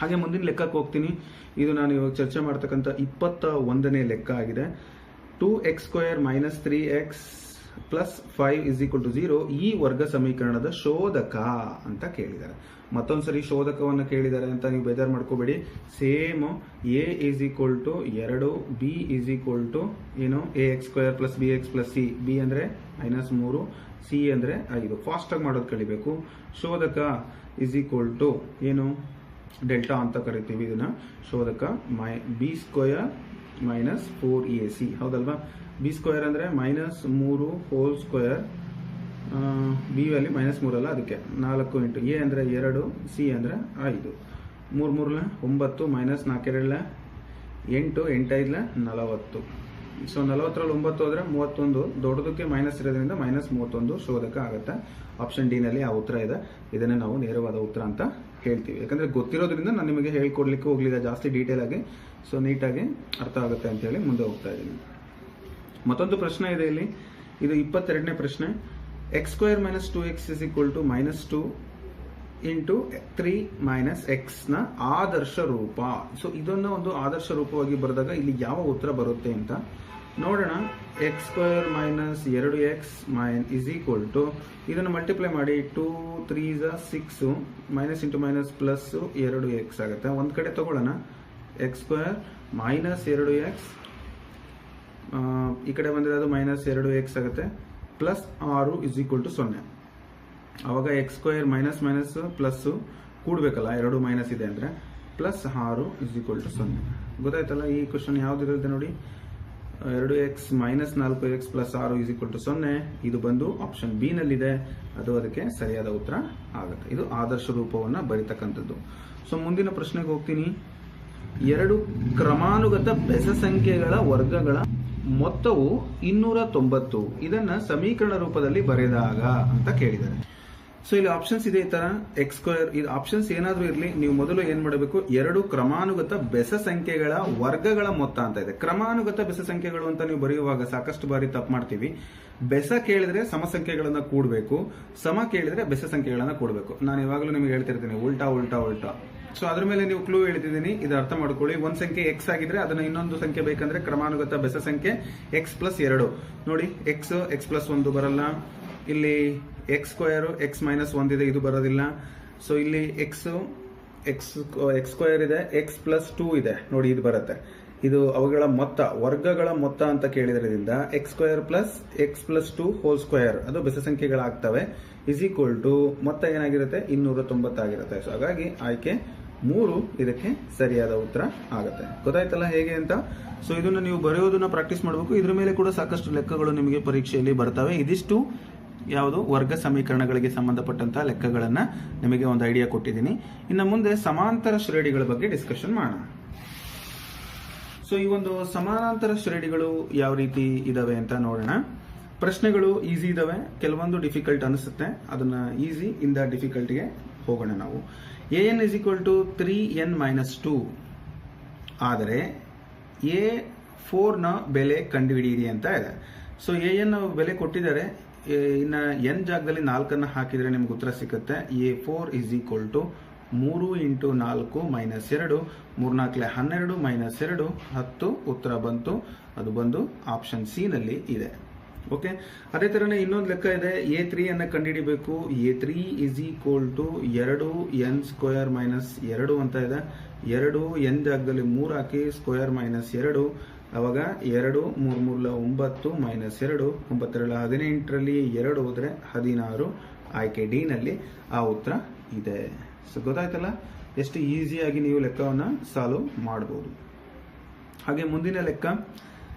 ಹಾಗೆ ಮುಂದಿನ ಲೆಕ್ಕಕ್ಕೆ ಹೋಗ್ತೀನಿ. ಇದು ನಾನು ಇವಾಗ ಚರ್ಚೆ ಮಾಡ್ತಕ್ಕಂಥ 21ನೇ ಲೆಕ್ಕ ಆಗಿದೆ. 2x square minus 3x plus 5 is equal to 0 ಈ ವರ್ಗ ಸಮೀಕರಣದ ಶೋಧಕ ಅಂತ ಕೇಳಿದ್ದಾರೆ. ಮತ್ತೊಂದ್ಸರಿ ಶೋಧಕವನ್ನು ಕೇಳಿದ್ದಾರೆ ಅಂತ ನೀವು ಬೇಜಾರು ಮಾಡ್ಕೋಬೇಡಿ. Same a is equal to 2, b is equal to ಏನು? ax square plus bx plus c. b ಅಂದ್ರೆ -3, c ಅಂದ್ರೆ 5. ಫಾಸ್ಟ್ ಆಗಿ ಮಾಡೋದು ಕಲಿಬೇಕು. ಶೋಧಕ ಇಸ್ ಈಕ್ವಲ್ ಟು ಏನು? ಡೆಲ್ಟಾ ಅಂತ ಕರಿತೀವಿ ಇದನ್ನ. ಶೋಧಕ b ಸ್ಕ್ವೇರ್ ಮೈನಸ್ 4ac. ಹೌದಲ್ವಾ? ಬಿ ಸ್ಕ್ವೇರ್ ಅಂದ್ರೆ -3 ಹೋಲ್ ಸ್ಕ್ವೇರ್, ಬಿ ವ್ಯಾಲ್ಯೂ -3 ಅಲ್ಲ, ಅದಕ್ಕೆ 4 ಇಂಟು ಎ ಅಂದ್ರೆ 2, ಸಿ ಅಂದ್ರೆ 5. 3 3 9 ಮೈನಸ್ 4 2 8, 8 5 40. ಸೊ 40ರಲ್ಲಿ 9 ಹೋದ್ರೆ 31, ದೊಡ್ಡದಕ್ಕೆ ಮೈನಸ್ ಇರೋದ್ರಿಂದ -31 ಶೋಧಕ ಆಗುತ್ತೆ. ಆಪ್ಷನ್ ಡಿ ನಲ್ಲಿ ಆ ಉತ್ತರ ಇದೆ. ಇದನ್ನೇ ನಾವು ನೇರವಾದ ಉತ್ತರ ಅಂತ ಹೇಳ್ತೀವಿ, ಯಾಕಂದ್ರೆ ಗೊತ್ತಿರೋದ್ರಿಂದ ನಾನು ನಿಮಗೆ ಹೇಳ್ಕೊಡ್ಲಿಕ್ಕೆ ಹೋಗ್ಲಿಲ್ಲ ಜಾಸ್ತಿ ಡೀಟೇಲ್ ಆಗಿ. ಸೊ ನೀಟಾಗಿ ಅರ್ಥ ಆಗುತ್ತೆ ಅಂತ ಹೇಳಿ ಮುಂದೆ ಹೋಗ್ತಾ ಇದ್ದೀನಿ. ಮತ್ತೊಂದು ಪ್ರಶ್ನೆ ಇದೆ ಇಲ್ಲಿ, ಇದು 22ನೇ ಪ್ರಶ್ನೆ. x square minus 2x is equal to -2 into 3 minus X ನ ಆದರ್ಶ ರೂಪ. ಸೊ ಇದನ್ನು ಒಂದು ಆದರ್ಶ ರೂಪವಾಗಿ ಬರೆದಾಗ ಇಲ್ಲಿ ಯಾವ ಉತ್ತರ ಬರುತ್ತೆ ಅಂತ ನೋಡೋಣ. X square minus 2x is equal to ಇದನ್ನು ಮಲ್ಟಿಪ್ಲೈ ಮಾಡಿ 2 3 6 minus into minus plus 2x ಆಗುತ್ತೆ. ಒಂದು ಕಡೆ ತಗೊಳ್ಳೋಣ. ಎಕ್ಸ್ ಸ್ಕ್ವೇರ್ ಮೈನಸ್ 2x ಈ ಕಡೆ ಬಂದರೆ ಅದು ಮೈನಸ್ 2x ಆಗುತ್ತೆ. Plus 6 is equal to 0. ಅವಾಗ X square minus minus plus ಕೂಡಬೇಕಲ್ಲ, 2 ಮೈನಸ್ ಇದೆ ಅಂದರೆ ಪ್ಲಸ್ 6 ಇಸ್ ಈಕ್ವಲ್ ಟು 0. ಗೊತ್ತಾಯ್ತಲ್ಲ? ಈ ಕ್ವಶನ್ ಯಾವ್ದಿರುತ್ತೆ ನೋಡಿ. 2x minus 4x plus 6 is equal to 0. ಇದು ಬಂದು ಆಪ್ಷನ್ ಬಿ ನಲ್ಲಿದೆ. ಅದು ಅದಕ್ಕೆ ಸರಿಯಾದ ಉತ್ತರ ಆಗುತ್ತೆ. ಇದು ಆದರ್ಶ ರೂಪವನ್ನು ಬರೀತಕ್ಕಂಥದ್ದು. ಸೊ ಮುಂದಿನ ಪ್ರಶ್ನೆಗೆ ಹೋಗ್ತೀನಿ. 2 ಕ್ರಮಾನುಗತ ಬೆಸ ಸಂಖ್ಯೆಗಳ ವರ್ಗಗಳ ಮೊತ್ತವು 290. ಇದನ್ನ ಸಮೀಕರಣ ರೂಪದಲ್ಲಿ ಬರೆದಾಗ ಅಂತ ಕೇಳಿದ್ದಾರೆ. ಸೊ ಇಲ್ಲಿ ಆಪ್ಷನ್ಸ್ ಇದೆ ಈ ತರ. ಎಕ್ಸ್ ಸ್ಕ್ವೇರ್, ಇದು ಆಪ್ಷನ್ಸ್ ಏನಾದ್ರೂ ಇರಲಿ, ನೀವು ಮೊದಲು ಏನ್ ಮಾಡಬೇಕು, 2 ಕ್ರಮಾನುಗತ ಬೆಸ ಸಂಖ್ಯೆಗಳ ವರ್ಗಗಳ ಮೊತ್ತ ಅಂತ ಇದೆ. ಕ್ರಮಾನುಗತ ಬೆಸ ಸಂಖ್ಯೆಗಳು ಅಂತ ನೀವು ಬರೆಯುವಾಗ ಸಾಕಷ್ಟು ಬಾರಿ ತಪ್ಪು ಮಾಡ್ತೀವಿ. ಬೆಸ ಕೇಳಿದ್ರೆ ಸಮ ಸಂಖ್ಯೆಗಳನ್ನ ಕೂಡಬೇಕು, ಸಮ ಕೇಳಿದ್ರೆ ಬೆಸ ಸಂಖ್ಯೆಗಳನ್ನ ಕೂಡಬೇಕು. ನಾನು ಇವಾಗಲೂ ನಿಮಗೆ ಹೇಳ್ತಿರ್ತೀನಿ ಉಲ್ಟಾ ಉಲ್ಟಾ ಉಲ್ಟಾ. ಸೊ ಅದ್ರ ಮೇಲೆ ನೀವು ಕ್ಲೂ ಹೇಳ್ತಿದ್ದೀನಿ, ಇದು ಅರ್ಥ ಮಾಡ್ಕೊಳ್ಳಿ. ಒಂದು ಸಂಖ್ಯೆ ಎಕ್ಸ್ ಆಗಿದ್ರೆ ಅದನ್ನ ಇನ್ನೊಂದು ಸಂಖ್ಯೆ ಬೇಕಂದ್ರೆ ಕ್ರಮಾನುಗತ ಬೆಸ ಸಂಖ್ಯೆ ಎಕ್ಸ್ ಪ್ಲಸ್ 2. ನೋಡಿ, ಎಕ್ಸ್ ಪ್ಲಸ್ 1 ಬರಲ್ಲ. ಇಲ್ಲಿ ಎಕ್ಸ್ ಸ್ಕ್ವೇರ್ ಎಕ್ಸ್ ಮೈನಸ್ 1 ಇದೆ, ಇದು ಬರೋದಿಲ್ಲ. ಸೊ ಇಲ್ಲಿ ಎಕ್ಸ್ ಸ್ಕ್ವೇರ್ ಇದೆ, ಎಕ್ಸ್ ಪ್ಲಸ್ 2 ಇದೆ, ನೋಡಿ ಇದು ಬರುತ್ತೆ. ಇದು ಅವುಗಳ ಮೊತ್ತ, ವರ್ಗಗಳ ಮೊತ್ತ ಅಂತ ಕೇಳಿದ್ರಿಂದ X square plus X plus 2 whole square ಅದು ಬೆಸ ಸಂಖ್ಯೆಗಳಾಗ್ತವೆ. ಇಸ್ ಈಕ್ವಲ್ ಟು ಮೊತ್ತ ಏನಾಗಿರುತ್ತೆ, 290 ಆಗಿರುತ್ತೆ. ಸೊ ಹಾಗಾಗಿ ಆಯ್ಕೆ 3 ಇದಕ್ಕೆ ಸರಿಯಾದ ಉತ್ತರ ಆಗುತ್ತೆ. ಗೊತ್ತಾಯ್ತಲ್ಲ ಹೇಗೆ ಅಂತ? ಸೊ ಇದನ್ನು ನೀವು ಬರೆಯೋದನ್ನ ಪ್ರಾಕ್ಟೀಸ್ ಮಾಡಬೇಕು. ಇದ್ರ ಮೇಲೆ ಕೂಡ ಸಾಕಷ್ಟು ಲೆಕ್ಕಗಳು ನಿಮಗೆ ಪರೀಕ್ಷೆಯಲ್ಲಿ ಬರ್ತವೆ. ಇದಿಷ್ಟು ಯಾವುದು ವರ್ಗ ಸಮೀಕರಣಗಳಿಗೆ ಸಂಬಂಧಪಟ್ಟಂತಹ ಲೆಕ್ಕಗಳನ್ನ ನಿಮಗೆ ಒಂದು ಐಡಿಯಾ ಕೊಟ್ಟಿದ್ದೀನಿ. ಇನ್ನು ಮುಂದೆ ಸಮಾಂತರ ಶ್ರೇಣಿಗಳ ಬಗ್ಗೆ ಡಿಸ್ಕಷನ್ ಮಾಡೋಣ. ಸೊ ಈ ಒಂದು ಸಮಾನಾಂತರ ಶ್ರೇಣಿಗಳು ಯಾವ ರೀತಿ ಇದಾವೆ ಅಂತ ನೋಡೋಣ. ಪ್ರಶ್ನೆಗಳು ಈಸಿ ಇದಾವೆ, ಕೆಲವೊಂದು ಡಿಫಿಕಲ್ಟ್ ಅನಿಸುತ್ತೆ. ಅದನ್ನ ಈಸಿ ಇಂದ ಡಿಫಿಕಲ್ಟ್ಗೆ ಹೋಗೋಣ ನಾವು. an is equal to 3n-2 ಆದರೆ a4 ನ ಬೆಲೆ ಕಂಡುಹಿಡಿಯಿರಿ ಅಂತ ಇದೆ. ಸೊ an ಬೆಲೆ ಕೊಟ್ಟಿದ್ದಾರೆ. ಇನ್ನು n ಜಾಗದಲ್ಲಿ 4 ಹಾಕಿದ್ರೆ ನಿಮ್ಗೆ ಉತ್ತರ ಸಿಗುತ್ತೆ. a4 is equal to 3 into 4 minus 2, 3 4 12 minus 2 10 ಉತ್ತರ ಬಂತು. ಅದು ಬಂದು ಆಪ್ಷನ್ ಸಿ ನಲ್ಲಿ ಇದೆ. ಓಕೆ, ಅದೇ ತರನೇ ಇನ್ನೊಂದು ಲೆಕ್ಕ ಇದೆ. a3 ಅನ್ನ ಕಂಡುಹಿಡಿಬೇಕು. a3 is equal to 2n square minus 2 ಅಂತ ಇದೆ. 2 n ಜಾಗದಲ್ಲಿ 3 ಹಾಕಿ ಸ್ಕ್ವೇರ್ ಮೈನಸ್ 2, ಅವಾಗ 2 3 9 ಮೈನಸ್ 2 9 18ರಲ್ಲಿ 2 ಹೋದ್ರೆ 16. ಆಯ್ಕೆ ಡಿ ನಲ್ಲಿ ಆ ಉತ್ತರ ಇದೆ. ಸೊ ಗೊತ್ತಾಯ್ತಲ್ಲ ಎಷ್ಟು ಈಸಿಯಾಗಿ ನೀವು ಲೆಕ್ಕವನ್ನು ಸಾಲ್ವ್ ಮಾಡಬಹುದು. ಹಾಗೆ ಮುಂದಿನ ಲೆಕ್ಕ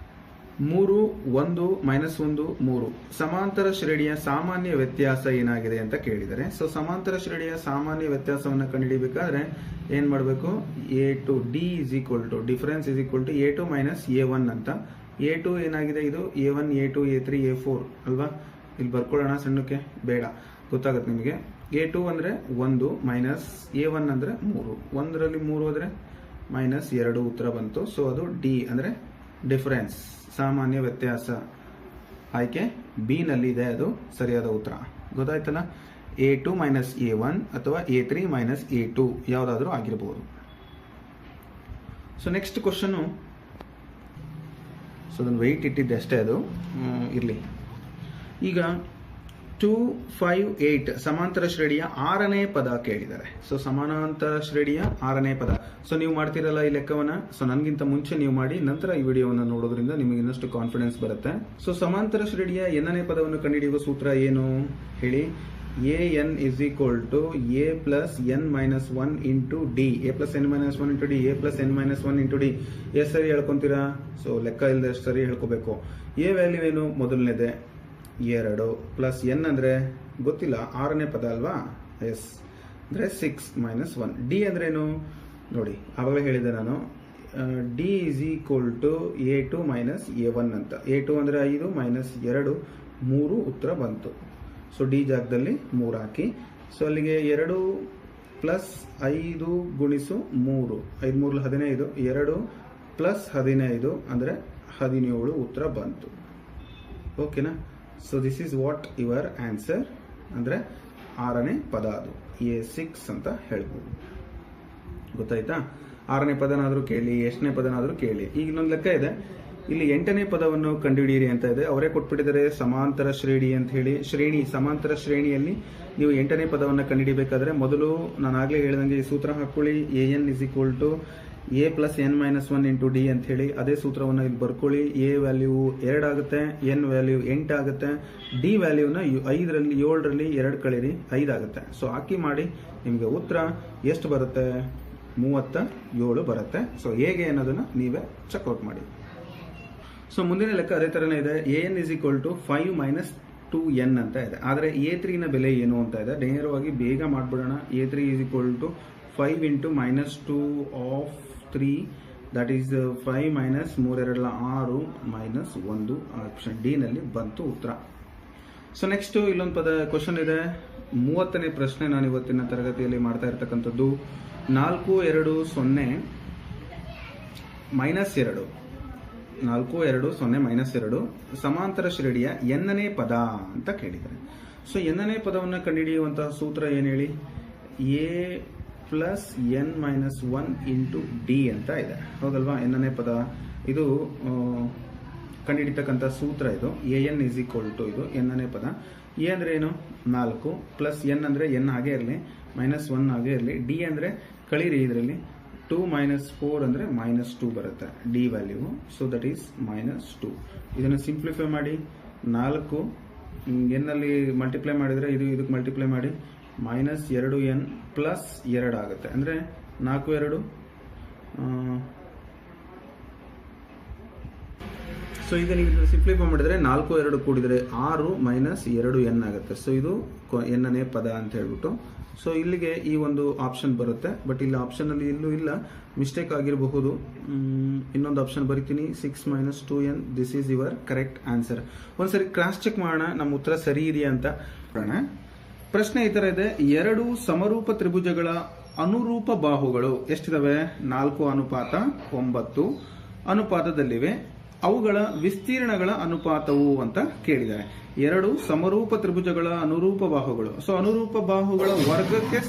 3 1 ಮೈನಸ್ 1 3 ಸಮಾಂತರ ಶ್ರೇಣಿಯ ಸಾಮಾನ್ಯ ವ್ಯತ್ಯಾಸ ಏನಾಗಿದೆ ಅಂತ ಕೇಳಿದರೆ. ಸೊ ಸಮಾಂತರ ಶ್ರೇಣಿಯ ಸಾಮಾನ್ಯ ವ್ಯತ್ಯಾಸವನ್ನು ಕಂಡುಹಿಡಿಯಬೇಕಾದ್ರೆ ಏನ್ ಮಾಡಬೇಕು, A to D is equal to difference is equal to a2 minus a1 ಅಂತ. a2 ಏನಾಗಿದೆ, ಇದು a1 a2 a3 a4 ಅಲ್ವಾ. ಇಲ್ಲಿ ಬರ್ಕೊಳ್ಳೋಣ ಸಣ್ಣಕ್ಕೆ, ಬೇಡ ಗೊತ್ತಾಗುತ್ತೆ ನಿಮಗೆ. a2 ಅಂದ್ರೆ 1 ಮೈನಸ್ a1 ಅಂದ್ರೆ 3, 1ರಲ್ಲಿ 3 ಹೋದ್ರೆ ಮೈನಸ್ 2 ಉತ್ತರ ಬಂತು. ಸೊ ಅದು ಡಿ ಅಂದ್ರೆ ಡಿಫರೆನ್ಸ್, ಸಾಮಾನ್ಯ ವ್ಯತ್ಯಾಸ. ಆಯ್ಕೆ ಬಿ ನಲ್ಲಿ ಇದೆ, ಅದು ಸರಿಯಾದ ಉತ್ತರ. ಗೊತ್ತಾಯ್ತಲ್ಲ? a2 ಮೈನಸ್ a1 ಅಥವಾ a3 ಮೈನಸ್ a2 ಯಾವುದಾದ್ರೂ ಆಗಿರಬಹುದು. ಸೊ ನೆಕ್ಸ್ಟ್ ಕ್ವಶನ್, ಸೊ ಅದನ್ನು ವೆಯ್ಟ್ ಇಟ್ಟಿದ್ದೆ ಅಷ್ಟೇ, ಅದು ಇರಲಿ. ಈಗ 2 5 8 ಸಮಾಂತರ ಶ್ರೇಣಿಯ 6ನೇ ಪದ ಕೇಳಿದ್ದಾರೆ. ಸೊ ಸಮಾನಾಂತರ ಶ್ರೇಣಿಯ 6ನೇ ಪದ. ಸೊ ನೀವು ಮಾಡ್ತಿರಲ್ಲ ಈ ಲೆಕ್ಕವನ್ನ, ಸೊ ನನಗಿಂತ ಮುಂಚೆ ನೀವು ಮಾಡಿ ನಂತರ ಈ ವಿಡಿಯೋವನ್ನು ನೋಡೋದ್ರಿಂದ ನಿಮಗೆ ಇನ್ನಷ್ಟು ಕಾನ್ಫಿಡೆನ್ಸ್ ಬರುತ್ತೆ. ಸೊ ಸಮಾಂತರ ಶ್ರೇಣಿಯ nನೇ ಪದವನ್ನು ಕಂಡುಹಿಡಿಯುವ ಸೂತ್ರ ಏನು ಹೇಳಿ. an is equal to a plus n minus 1 into D. a plus n minus 1 into D, a plus n minus 1 into D. ಎಷ್ಟು ಸರಿ ಹೇಳ್ಕೊಂತೀರಾ? ಸೊ ಲೆಕ್ಕ ಇಲ್ಲದೆ ಎಷ್ಟು ಸರಿ ಹೇಳ್ಕೋಬೇಕು. a ವ್ಯಾಲ್ಯೂ ಏನು, ಮೊದಲನೇದೆ 2 ಪ್ಲಸ್ n ಅಂದ್ರೆ ಗೊತ್ತಿಲ್ಲ, 6ನೇ ಪದ ಅಲ್ವಾ. ಎಸ್ ಅಂದ್ರೆ 6 ಮೈನಸ್ 1. ಡಿ ಅಂದ್ರೆ ಏನು ನೋಡಿ, ಆವಾಗಲೇ ಹೇಳಿದೆ ನಾನು. D is equal to a2 minus a1 ಅಂತ. a2 ಅಂದ್ರೆ 5 ಮೈನಸ್ 2 3 ಉತ್ತರ ಬಂತು. ಸೊ ಡಿ ಜಾಗದಲ್ಲಿ 3 ಹಾಕಿ. ಸೊ ಅಲ್ಲಿಗೆ 2 ಪ್ಲಸ್ 5 ಗುಣಿಸು 3, 5 3 15, 2 ಪ್ಲಸ್ 15 ಅಂದ್ರೆ 17 ಉತ್ತರ ಬಂತು. ಓಕೆನಾ? So this is what your answer. ಅಂದ್ರೆ 6ನೇ ಪದ ಅದು A6 ಅಂತ ಹೇಳ್ಬೋದು. ಗೊತ್ತಾಯ್ತಾ? 6ನೇ ಪದನಾದರೂ ಕೇಳಿ, ಎಷ್ಟನೇ ಪದನಾದರೂ ಕೇಳಿ. ಈಗ ಇನ್ನೊಂದು ಲೆಕ್ಕ ಇದೆ, ಇಲ್ಲಿ 8ನೇ ಪದವನ್ನು ಕಂಡುಹಿಡಿಯಿರಿ ಅಂತ ಇದೆ. ಅವರೇ ಕೊಟ್ಬಿಟ್ಟಿದ್ದಾರೆ ಸಮಾಂತರ ಶ್ರೇಣಿ ಅಂತ ಹೇಳಿ. ಸಮಾಂತರ ಶ್ರೇಣಿಯಲ್ಲಿ ನೀವು 8ನೇ ಪದವನ್ನು ಕಂಡುಹಿಡಿಬೇಕಾದ್ರೆ ಮೊದಲು ನಾನು ಆಗಲೇ ಹೇಳಿದಂಗೆ ಈ ಸೂತ್ರ ಹಾಕೊಳ್ಳಿ. AN = A + n-1 × D ಅಂತ ಹೇಳಿ. ಅದೇ ಸೂತ್ರವನ್ನು ಇಲ್ಲಿ ಬರ್ಕೊಳ್ಳಿ. A ವ್ಯಾಲ್ಯೂ 2 ಆಗುತ್ತೆ, N ವ್ಯಾಲ್ಯೂ 8 ಆಗುತ್ತೆ, D ವ್ಯಾಲ್ಯೂನ 7ರಲ್ಲಿ 2 ಕಳೀರಿ 5 ಆಗುತ್ತೆ. ಸೊ ಹಾಕಿ ಮಾಡಿ ನಿಮಗೆ ಉತ್ತರ ಎಷ್ಟು ಬರುತ್ತೆ? 37 ಬರುತ್ತೆ. ಸೊ ಹೇಗೆ ಅನ್ನೋದನ್ನ ನೀವೇ ಚೆಕ್ಔಟ್ ಮಾಡಿ. ಸೊ ಮುಂದಿನ ಲೆಕ್ಕ ಅದೇ ತರನೇ ಇದೆ. AN = 5 - 2n ಅಂತ ಇದೆ. ಆದರೆ A3 ನ ಬೆಲೆ ಏನು ಅಂತ ಇದೆ. ನೇರವಾಗಿ ಬೇಗ ಮಾಡ್ಬಿಡೋಣ. A3 = 5 × -2 of 3, that is 5 - 3 2 6 - 1. Option D ನಲ್ಲಿ ಬಂತು ಉತ್ತರ. ಸೊ ನೆಕ್ಸ್ಟ್ ಇಲ್ಲೊಂದು ಕ್ವಶನ್ ಇದೆ. 30ನೇ ಪ್ರಶ್ನೆ ನಾನು ಇವತ್ತಿನ ತರಗತಿಯಲ್ಲಿ ಮಾಡ್ತಾ ಇರ್ತಕ್ಕಂಥದ್ದು. 4 2 0 -2 4 2 0 -2 ಸಮಾಂತರ ಶ್ರೇಣಿಯ ಎನ್ನನೇ ಪದ ಅಂತ ಕೇಳಿದ್ದಾರೆ. ಸೊ ಎನ್ನನೇ ಪದವನ್ನು ಕಂಡುಹಿಡಿಯುವಂತಹ ಸೂತ್ರ ಏನು ಹೇಳಿ? A + n-1 × D ಅಂತ ಇದೆ, ಹೌದಲ್ವಾ? ಎನ್ನನೇ ಪದ ಇದು ಕಂಡುಹಿಡಿತಕ್ಕಂಥ ಸೂತ್ರ ಇದು. AN = ಇದು ಎನ್ನನೇ ಪದ. A ಅಂದ್ರೆ ಏನು? 4 ಪ್ಲಸ್ n ಅಂದ್ರೆ n ಹಾಗೆ ಇರಲಿ, -1 ಹಾಗೆ ಇರಲಿ, D ಅಂದ್ರೆ ಕಳೀರಿ ಇದರಲ್ಲಿ 2 - 4 ಅಂದ್ರೆ -2 ಬರುತ್ತೆ D value. So that is -2. ಇದನ್ನು ಸಿಂಪ್ಲಿಫೈ ಮಾಡಿ. 4 n ಅಲ್ಲಿ ಮಲ್ಟಿಪ್ಲೈ ಮಾಡಿದ್ರೆ ಇದಕ್ಕೆ ಮಲ್ಟಿಪ್ಲೈ ಮಾಡಿ -2n + 2 ಆಗುತ್ತೆ. ಅಂದ್ರೆ 4 2. ಸೊ ಈಗ ನೀವು ಸಿಂಪ್ಲಿಫೈ ಮಾಡಿದ್ರೆ 4 2 ಕೂಡಿದ್ರೆ 6 - 2n ಆಗುತ್ತೆ. ಸೊ ಇದು ಎನ್ನನೇ ಪದ ಅಂತ ಹೇಳ್ಬಿಟ್ಟು. ಸೊ ಇಲ್ಲಿಗೆ ಈ ಒಂದು ಆಪ್ಷನ್ ಬರುತ್ತೆ. ಬಟ್ ಇಲ್ಲಿ ಆಪ್ಷನ್ ಅಲ್ಲಿ ಎಲ್ಲೂ ಇಲ್ಲ, ಮಿಸ್ಟೇಕ್ ಆಗಿರಬಹುದು. ಇನ್ನೊಂದು ಆಪ್ಷನ್ ಬರಿತೀನಿ. 6 - 2n. This is your correct answer. ಒಂದ್ಸರಿ ಕ್ರಾಸ್ ಚೆಕ್ ಮಾಡೋಣ ನಮ್ಮ ಉತ್ತರ ಸರಿ ಇದೆಯಾ ಅಂತ. ಪ್ರಶ್ನೆ ಈ ತರ ಇದೆ. 2 ಸಮರೂಪ ತ್ರಿಭುಜಗಳ ಅನುರೂಪ ಬಾಹುಗಳು ಎಷ್ಟಿದಾವೆ? 4:9 ಅನುಪಾತದಲ್ಲಿವೆ. ಅವುಗಳ ವಿಸ್ತೀರ್ಣಗಳ ಅನುಪಾತವು ಅಂತ ಕೇಳಿದ್ದಾರೆ. 2 ಸಮರೂಪ ತ್ರಿಭುಜಗಳ ಅನುರೂಪ ಬಾಹುಗಳು. ಸೊ ಅನುರೂಪ ಬಾಹುಗಳ ವರ್ಗಕ್ಕೆ,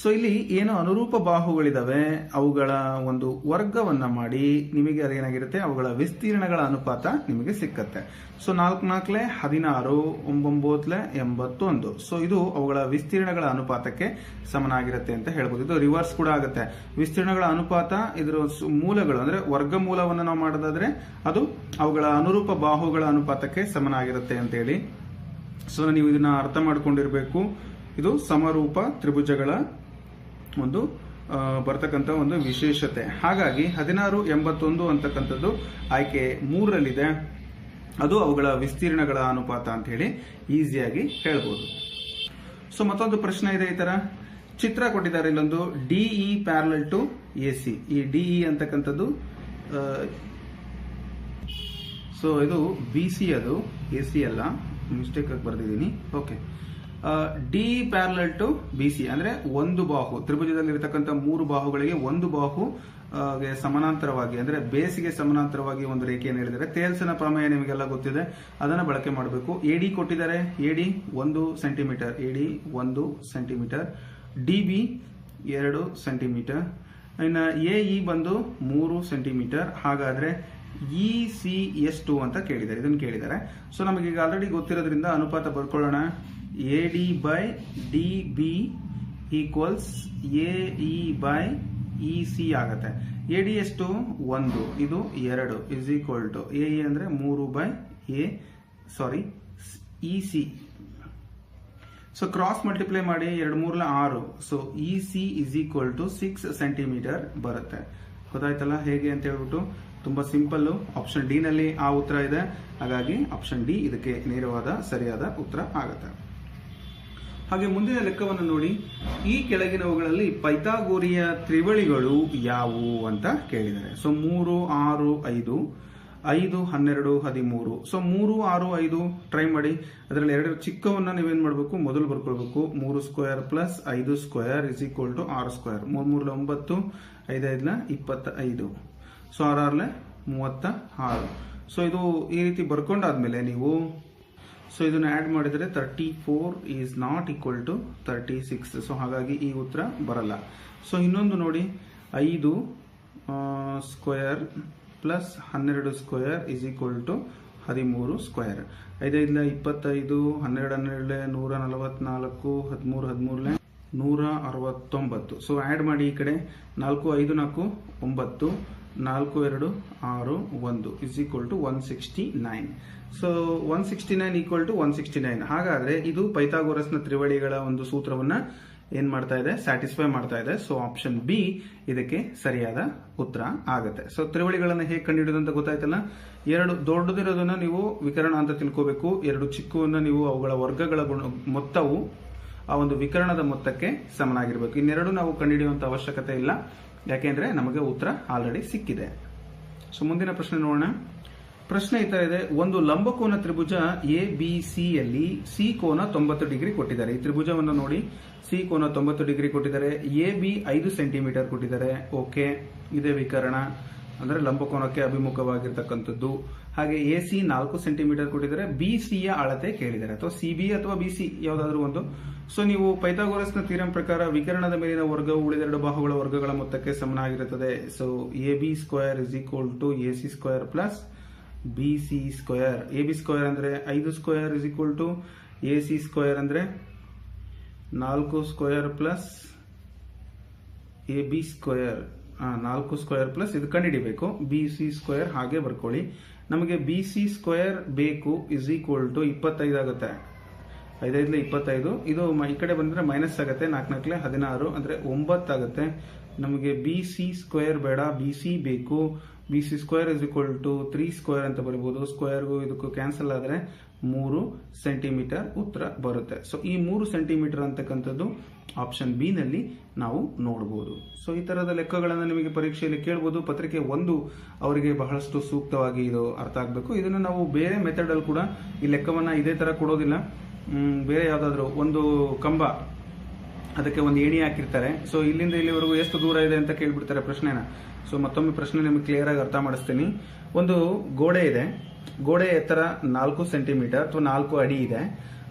ಸೊ ಇಲ್ಲಿ ಏನು ಅನುರೂಪ ಬಾಹುಗಳಿದಾವೆ ಅವುಗಳ ಒಂದು ವರ್ಗವನ್ನ ಮಾಡಿ ನಿಮಗೆ ಅದೇನಾಗಿರುತ್ತೆ, ಅವುಗಳ ವಿಸ್ತೀರ್ಣಗಳ ಅನುಪಾತ ನಿಮಗೆ ಸಿಕ್ಕತ್ತೆ. ಸೊ 4 4 16, 9 81. ಸೊ ಇದು ಅವುಗಳ ವಿಸ್ತೀರ್ಣಗಳ ಅನುಪಾತಕ್ಕೆ ಸಮನಾಗಿರುತ್ತೆ ಅಂತ ಹೇಳ್ಬೋದು. ಇದು ರಿವರ್ಸ್ ಕೂಡ ಆಗುತ್ತೆ. ವಿಸ್ತೀರ್ಣಗಳ ಅನುಪಾತ ಇದರ ಮೂಲಗಳು ಅಂದ್ರೆ ವರ್ಗಮೂಲವನ್ನು ನಾವು ಮಾಡೋದಾದ್ರೆ ಅದು ಅವುಗಳ ಅನುರೂಪ ಬಾಹುಗಳ ಅನುಪಾತಕ್ಕೆ ಸಮನಾಗಿರುತ್ತೆ ಅಂತ ಹೇಳಿ. ಸೊ ನೀವು ಇದನ್ನ ಅರ್ಥ ಮಾಡ್ಕೊಂಡಿರ್ಬೇಕು. ಇದು ಸಮರೂಪ ತ್ರಿಭುಜಗಳ ಒಂದು ಬರ್ತಕ್ಕಂಥ ಒಂದು ವಿಶೇಷತೆ. ಹಾಗಾಗಿ 1681 ಅಂತಕ್ಕಂಥದ್ದು ಆಯ್ಕೆ 3ರಲ್ಲಿದೆ. ಅದು ಅವುಗಳ ವಿಸ್ತೀರ್ಣಗಳ ಅನುಪಾತ ಅಂತ ಹೇಳಿ ಈಸಿಯಾಗಿ ಹೇಳ್ಬೋದು. ಸೊ ಮತ್ತೊಂದು ಪ್ರಶ್ನೆ ಇದೆ. ಈ ತರ ಚಿತ್ರ ಕೊಟ್ಟಿದ್ದಾರೆ. ಇಲ್ಲೊಂದು DE = AC. ಈ DE ಅಂತಕ್ಕಂಥದ್ದು ಸೊ ಇದು BC, ಅದು AC ಅಲ್ಲ, ಮಿಸ್ಟೇಕ್ ಆಗಿ ಬರ್ದಿದ್ದೀನಿ. ಓಕೆ, DE = BC ಅಂದ್ರೆ ಒಂದು ಬಾಹು, ತ್ರಿಭುಜದಲ್ಲಿ ಇರತಕ್ಕಂಥ 3 ಬಾಹುಗಳಿಗೆ ಒಂದು ಬಾಹು ಸಮಾನಾಂತರವಾಗಿ ಅಂದ್ರೆ ಬೇಸಿಗೆ ಸಮಾನಾಂತರವಾಗಿ ಒಂದು ರೇಖೆಯನ್ನು ಹೇಳಿದರೆ ತೇಲ್ಸನ ಪ್ರಮೇಯ ನಿಮಗೆಲ್ಲ ಗೊತ್ತಿದೆ, ಅದನ್ನ ಬಳಕೆ ಮಾಡಬೇಕು. AD ಕೊಟ್ಟಿದ್ದಾರೆ. AD 1 centimetre, AD 1 centimetre, DB 2 centimetre, ಇನ್ನು AE ಬಂದು 3 ಸೆಂಟಿಮೀಟರ್. ಹಾಗಾದ್ರೆ EC ಎಷ್ಟು ಅಂತ ಕೇಳಿದ್ದಾರೆ, ಇದನ್ನು ಕೇಳಿದ್ದಾರೆ. ಸೊ ನಮಗೆ ಈಗ ಆಲ್ರೆಡಿ ಗೊತ್ತಿರೋದ್ರಿಂದ ಅನುಪಾತ ಬರ್ಕೊಳ್ಳೋಣ. AD/DB = AE/EC ಆಗತ್ತೆ. AD ಎಷ್ಟು? 1, ಇದು 2 = AE ಅಂದ್ರೆ 3/EC. ಸೊ ಕ್ರಾಸ್ ಮಲ್ಟಿಪ್ಲೈ ಮಾಡಿ 2 3 6. ಸೊ EC = 6 ಸೆಂಟಿಮೀಟರ್ ಬರುತ್ತೆ. ಗೊತ್ತಾಯ್ತಲ್ಲ ಹೇಗೆ ಅಂತ ಹೇಳ್ಬಿಟ್ಟು. ತುಂಬಾ ಸಿಂಪಲ್. ಆಪ್ಷನ್ ಡಿ ನಲ್ಲಿ ಆ ಉತ್ತರ ಇದೆ. ಹಾಗಾಗಿ ಆಪ್ಷನ್ ಡಿ ಇದಕ್ಕೆ ನೇರವಾದ ಸರಿಯಾದ ಉತ್ತರ ಆಗುತ್ತೆ. ಹಾಗೆ ಮುಂದಿನ ಲೆಕ್ಕವನ್ನು ನೋಡಿ. ಈ ಕೆಳಗಿನವುಗಳಲ್ಲಿ ಪೈಥಾಗೋರಿಯ ತ್ರಿವಳಿಗಳು ಯಾವುವು ಅಂತ ಕೇಳಿದ್ದಾರೆ. ಸೊ 3 6 5, 5 12 13. ಸೊ 3 6 5 ಟ್ರೈ ಮಾಡಿ. ಅದರಲ್ಲಿ 2 ಚಿಕ್ಕವನ್ನ ನೀವೇನ್ ಮಾಡಬೇಕು, ಮೊದಲು ಬರ್ಕೊಳ್ಬೇಕು. 3² + 5² = 6². 3 3 9, 5 5 25. ಸೊ 6 6 36. ಸೊ ಇದು ಈ ರೀತಿ ಬರ್ಕೊಂಡಾದ್ಮೇಲೆ ನೀವು ಸೊ ಇದನ್ನು ಆ್ಯಡ್ ಮಾಡಿದರೆ 34 is not equal to 36. So ಹಾಗಾಗಿ ಈ ಉತ್ತರ ಬರಲ್ಲ. ಸೊ ಇನ್ನೊಂದು ನೋಡಿ, 5 square plus 12 square is equal to 13 square. 5 25, 12 144, 13 169. So add ಮಾಡಿ ಈ ಕಡೆ 4 5 4 9, 4 2 6 1 is equal to 169. So 169 equal to 169. ಹಾಗಾದ್ರೆ ಇದು ಪೈಥಾಗೋರಸ್ನ ತ್ರಿವಳಿಗಳ ಒಂದು ಸೂತ್ರವನ್ನ ಏನ್ ಮಾಡ್ತಾ ಇದೆ, ಸ್ಯಾಟಿಸ್ಫೈ ಮಾಡ್ತಾ ಇದೆ. ಸೊ ಆಪ್ಷನ್ ಬಿ ಇದಕ್ಕೆ ಸರಿಯಾದ ಉತ್ತರ ಆಗುತ್ತೆ. ಸೊ ತ್ರಿವಳಿಗಳನ್ನ ಹೇಗೆ ಕಂಡುಹಿಡಿಯೋದು ಅಂತ ಗೊತ್ತಾಯ್ತಲ್ಲ. 2 ದೊಡ್ಡದಿರೋದನ್ನ ನೀವು ವಿಕರಣ ಅಂತ ತಿಳ್ಕೋಬೇಕು. 2 ಚಿಕ್ಕವನ್ನ ನೀವು ಅವುಗಳ ವರ್ಗಗಳ ಮೊತ್ತವು ಆ ಒಂದು ವಿಕರಣದ ಮೊತ್ತಕ್ಕೆ ಸಮನಾಗಿರ್ಬೇಕು. ಇನ್ನೆರಡು ನಾವು ಕಂಡುಹಿಡಿಯುವಂತ ಅವಶ್ಯಕತೆ ಇಲ್ಲ, ಯಾಕೆಂದ್ರೆ ನಮಗೆ ಉತ್ತರ ಆಲ್ರೆಡಿ ಸಿಕ್ಕಿದೆ. ಸೊ ಮುಂದಿನ ಪ್ರಶ್ನೆ ನೋಡೋಣ. ಪ್ರಶ್ನೆ ಈ ತರ ಇದೆ, ಒಂದು ಲಂಬಕೋನ ತ್ರಿಭುಜ ಎ ಬಿ ಸಿ ಯಲ್ಲಿ ಸಿ ಕೋನ 90 ಡಿಗ್ರಿ ಕೊಟ್ಟಿದ್ದಾರೆ. ಈ ತ್ರಿಭುಜವನ್ನು ನೋಡಿ, ಸಿ ಕೋನ 90 ಡಿಗ್ರಿ ಕೊಟ್ಟಿದ್ದಾರೆ, ಎ ಬಿ 5 ಸೆಂಟಿಮೀಟರ್ ಕೊಟ್ಟಿದ್ದಾರೆ. ಓಕೆ, ಇದೇ ವಿಕರಣ ಅಂದ್ರೆ ಲಂಬಕೋನಕ್ಕೆ ಅಭಿಮುಖವಾಗಿರ್ತಕ್ಕಂಥದ್ದು. ಹಾಗೆ ಎ ಸಿ 4 ಸೆಂಟಿಮೀಟರ್ ಕೊಟ್ಟಿದ್ದಾರೆ. ಬಿ ಸಿ ಯ ಅಳತೆ ಕೇಳಿದ್ದಾರೆ, ಅಥವಾ ಸಿ ಬಿ ಅಥವಾ ಬಿ ಸಿ ಯಾವುದಾದ್ರೂ ಒಂದು. ಸೊ ನೀವು ಪೈಥಾಗೋರಸ್ನ ಥಿಯರಂ ಪ್ರಕಾರ ವಿಕರಣದ ಮೇಲಿನ ವರ್ಗವು ಉಳಿದೆರಡು ಬಾಹುಗಳ ವರ್ಗಗಳ ಮೊತ್ತಕ್ಕೆ ಸಮನಾಗಿರುತ್ತದೆ. So A B square is equal to A C square plus B C square. A B square ಅಂದ್ರೆ 5 square is equal to A C square ಅಂದ್ರೆ 4 square plus A B square, 4 square plus ಇದು ಕಂಡುಹಿಡಿಬೇಕು, ಬಿ ಸಿ ಸ್ಕ್ವೇರ್ ಹಾಗೆ ಬರ್ಕೊಳ್ಳಿ. ನಮಗೆ ಬಿ ಸಿ ಸ್ಕ್ವೇರ್ ಬೇಕು ಇಸ್ ಈಕ್ವಲ್ ಟು 25 ಆಗುತ್ತೆ. 5 5 25. ಇದು ಈ ಕಡೆ ಬಂದ್ರೆ ಮೈನಸ್ ಆಗುತ್ತೆ, 4 4 16 ಅಂದ್ರೆ 9 ಆಗುತ್ತೆ. ನಮಗೆ ಬಿ ಸಿ ಸ್ಕ್ವೇರ್ ಬೇಡ, ಬಿ ಸಿ ಬೇಕು. B C square is equal to 3 square ಅಂತ ಬರೀಬಹುದು. ಸ್ಕ್ವೇರ್ಗೂ ಇದಕ್ಕೂ ಕ್ಯಾನ್ಸಲ್ ಆದ್ರೆ 3 ಸೆಂಟಿಮೀಟರ್ ಉತ್ತರ ಬರುತ್ತೆ. ಸೊ ಈ 3 ಸೆಂಟಿಮೀಟರ್ ಅಂತಕ್ಕಂಥದ್ದು ಆಪ್ಷನ್ ಬಿ ನಲ್ಲಿ ನಾವು ನೋಡಬಹುದು. ಸೊ ಈ ತರಹದ ಲೆಕ್ಕಗಳನ್ನು ನಿಮಗೆ ಪರೀಕ್ಷೆಯಲ್ಲಿ ಕೇಳಬಹುದು. ಪತ್ರಿಕೆ 1 ಅವರಿಗೆ ಬಹಳಷ್ಟು ಸೂಕ್ತವಾಗಿ ಇದು ಅರ್ಥ ಆಗಬೇಕು. ಇದನ್ನು ನಾವು ಬೇರೆ ಮೆಥಡ್ ಅಲ್ಲಿ ಕೂಡ ಈ ಲೆಕ್ಕವನ್ನ ಇದೇ ತರ ಕೊಡೋದಿಲ್ಲ. ಬೇರೆ ಯಾವ್ದಾದ್ರು ಒಂದು ಕಂಬ, ಅದಕ್ಕೆ ಒಂದು ಏಣಿ ಹಾಕಿರ್ತಾರೆ. ಸೊ ಇಲ್ಲಿಂದ ಇಲ್ಲಿವರೆಗೂ ಎಷ್ಟು ದೂರ ಇದೆ ಅಂತ ಕೇಳ್ಬಿಡ್ತಾರೆ ಪ್ರಶ್ನೆನ. ಸೊ ಮತ್ತೊಮ್ಮೆ ಪ್ರಶ್ನೆ ನಿಮಗೆ ಕ್ಲಿಯರ್ ಆಗಿ ಅರ್ಥ ಮಾಡಿಸ್ತೀನಿ. ಒಂದು ಗೋಡೆ ಇದೆ, ಗೋಡೆ ಎತ್ತರ 4 ಸೆಂಟಿಮೀಟರ್ ಅಥವಾ 4 ಅಡಿ ಇದೆ.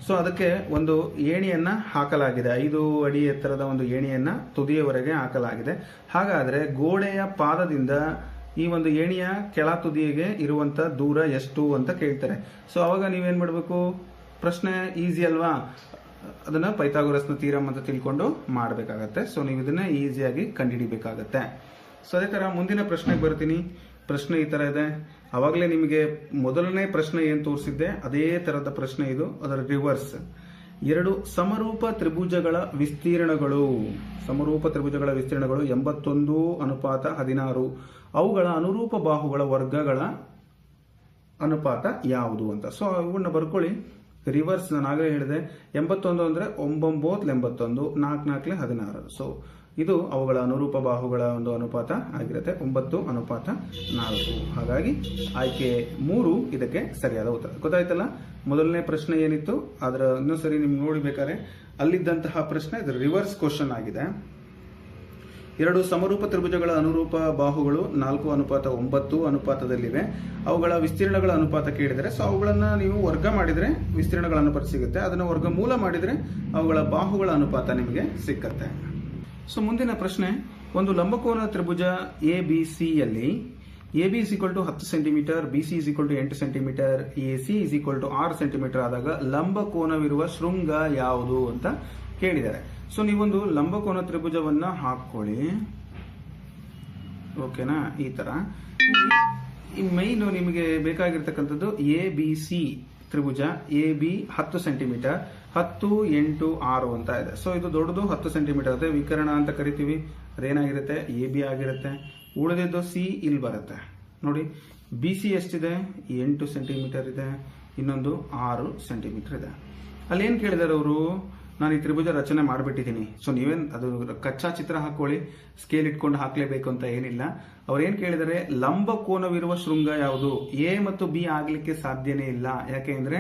ಸೊ ಅದಕ್ಕೆ ಒಂದು ಏಣಿಯನ್ನ ಹಾಕಲಾಗಿದೆ, 5 ಅಡಿ ಎತ್ತರದ ಒಂದು ಏಣಿಯನ್ನ ತುದಿಯವರೆಗೆ ಹಾಕಲಾಗಿದೆ. ಹಾಗಾದ್ರೆ ಗೋಡೆಯ ಪಾದದಿಂದ ಈ ಒಂದು ಏಣಿಯ ಕೆಳ ತುದಿಗೆ ಇರುವಂತ ದೂರ ಎಷ್ಟು ಅಂತ ಕೇಳ್ತಾರೆ. ಸೊ ಅವಾಗ ನೀವೇನ್ ಮಾಡಬೇಕು, ಪ್ರಶ್ನೆ ಈಸಿ ಅಲ್ವಾ, ಅದನ್ನ ಪೈಥಾಗೋರಸ್ನ ಥಿಯರಂ ಅಂತ ತಿಳ್ಕೊಂಡು ಮಾಡಬೇಕಾಗತ್ತೆ. ಸೊ ನೀವು ಇದನ್ನ ಈಸಿಯಾಗಿ ಕಂಡುಹಿಡಿಬೇಕಾಗತ್ತೆ. ಸೊ ಅದೇ ತರ ಮುಂದಿನ ಪ್ರಶ್ನೆಗೆ ಬರ್ತೀನಿ. ಪ್ರಶ್ನೆ ಈ ತರ ಇದೆ. ಅವಾಗಲೇ ನಿಮಗೆ ಮೊದಲನೇ ಪ್ರಶ್ನೆ ಏನ್ ತೋರಿಸಿದ್ದೆ ಅದೇ ತರದ ಪ್ರಶ್ನೆ ಇದು, ಅದರ ರಿವರ್ಸ್. 2 ಸಮರೂಪ ತ್ರಿಭುಜಗಳ ವಿಸ್ತೀರ್ಣಗಳು 81:16. ಅವುಗಳ ಅನುರೂಪ ಬಾಹುಗಳ ವರ್ಗಗಳ ಅನುಪಾತ ಯಾವುದು ಅಂತ. ಸೊ ಇವನ್ನ ಬರ್ಕೊಳ್ಳಿ. ರಿವರ್ಸ್ ನಾನು ಆಗಲೇ ಹೇಳಿದೆ, 81 ಅಂದ್ರೆ 9 81, 4 4 16. ಸೊ ಇದು ಅವುಗಳ ಅನುರೂಪ ಬಾಹುಗಳ ಒಂದು ಅನುಪಾತ ಆಗಿರುತ್ತೆ, 9:4. ಹಾಗಾಗಿ ಆಯ್ಕೆ 3 ಇದಕ್ಕೆ ಸರಿಯಾದ ಉತ್ತರ. ಗೊತ್ತಾಯ್ತಲ್ಲ, ಮೊದಲನೇ ಪ್ರಶ್ನೆ ಏನಿತ್ತು ಅದರ ಇನ್ನೊಂದ್ಸರಿ ನಿಮ್ಗೆ ನೋಡಿಬೇಕಾದ್ರೆ ಅಲ್ಲಿದ್ದಂತಹ ಪ್ರಶ್ನೆ ಇದು ರಿವರ್ಸ್ ಕ್ವಶನ್ ಆಗಿದೆ. 2 ಸಮರೂಪ ತ್ರಿಭುಜಗಳ ಅನುರೂಪ ಬಾಹುಗಳು 4:9 ಅನುಪಾತದಲ್ಲಿವೆ. ಅವುಗಳ ವಿಸ್ತೀರ್ಣಗಳ ಅನುಪಾತ ಕೇಳಿದರೆ, ಸೊ ಅವುಗಳನ್ನ ನೀವು ವರ್ಗ ಮಾಡಿದ್ರೆ ವಿಸ್ತೀರ್ಣಗಳ ಅನುಪಾತ ಸಿಗುತ್ತೆ. ಅದನ್ನ ವರ್ಗಮೂಲ ಮಾಡಿದ್ರೆ ಅವುಗಳ ಬಾಹುಗಳ ಅನುಪಾತ ನಿಮಗೆ ಸಿಕ್ಕತ್ತೆ. ಸೊ ಮುಂದಿನ ಪ್ರಶ್ನೆ, ಒಂದು ಲಂಬಕೋನ ತ್ರಿಭುಜ ಎ ಬಿ ಸಿ ಯಲ್ಲಿ A B is equal to 10 centimetre, B C is equal to 8 centimetre, A C is equal to 6 centimetre ಆದಾಗ ಲಂಬಕೋನವಿರುವ ಶೃಂಗ ಯಾವುದು ಅಂತ ಕೇಳಿದ್ದಾರೆ. ಸೊ ನೀವೊಂದು ಲಂಬಕೋನ ತ್ರಿಭುಜವನ್ನ ಹಾಕೊಳ್ಳಿ, ಓಕೆನಾ. ಈ ತರ ಮೈನ್ ನಿಮಗೆ ಬೇಕಾಗಿರ್ತಕ್ಕಂಥದ್ದು ಎ ಬಿ ಸಿ ತ್ರಿಭುಜ. ಎ ಬಿ 10 ಸೆಂಟಿಮೀಟರ್, 10 8 6 ಅಂತ ಇದೆ. ಸೊ ಇದು ದೊಡ್ಡದು 10 ಸೆಂಟಿಮೀಟರ್, ಅದೇ ವಿಕರಣ ಅಂತ ಕರಿತೀವಿ. ಅದೇನಾಗಿರುತ್ತೆ, ಎ ಬಿ ಆಗಿರುತ್ತೆ. ಉಳಿದಿದ್ದು ಸಿ ಇಲ್ಲಿ ಬರುತ್ತೆ ನೋಡಿ. ಬಿ ಸಿ ಎಷ್ಟಿದೆ, 8 ಸೆಂಟಿಮೀಟರ್ ಇದೆ, ಇನ್ನೊಂದು 6 ಸೆಂಟಿಮೀಟರ್ ಇದೆ. ಅಲ್ಲಿ ಏನ್ ಕೇಳಿದಾರೆ ಅವರು, ನಾನು ಈ ತ್ರಿಭುಜ ರಚನೆ ಮಾಡಿಬಿಟ್ಟಿದ್ದೀನಿ. ಸೊ ನೀವೇನ್ ಅದು ಕಚ್ಚಾ ಚಿತ್ರ ಹಾಕೊಳ್ಳಿ, ಸ್ಕೇಲ್ ಇಟ್ಕೊಂಡು ಹಾಕ್ಲೇಬೇಕು ಅಂತ ಏನಿಲ್ಲ. ಅವ್ರೇನ್ ಕೇಳಿದರೆ ಲಂಬಕೋನವಿರುವ ಶೃಂಗ ಯಾವುದು. ಎ ಮತ್ತು ಬಿ ಆಗ್ಲಿಕ್ಕೆ ಸಾಧ್ಯನೇ ಇಲ್ಲ, ಯಾಕೆ ಅಂದ್ರೆ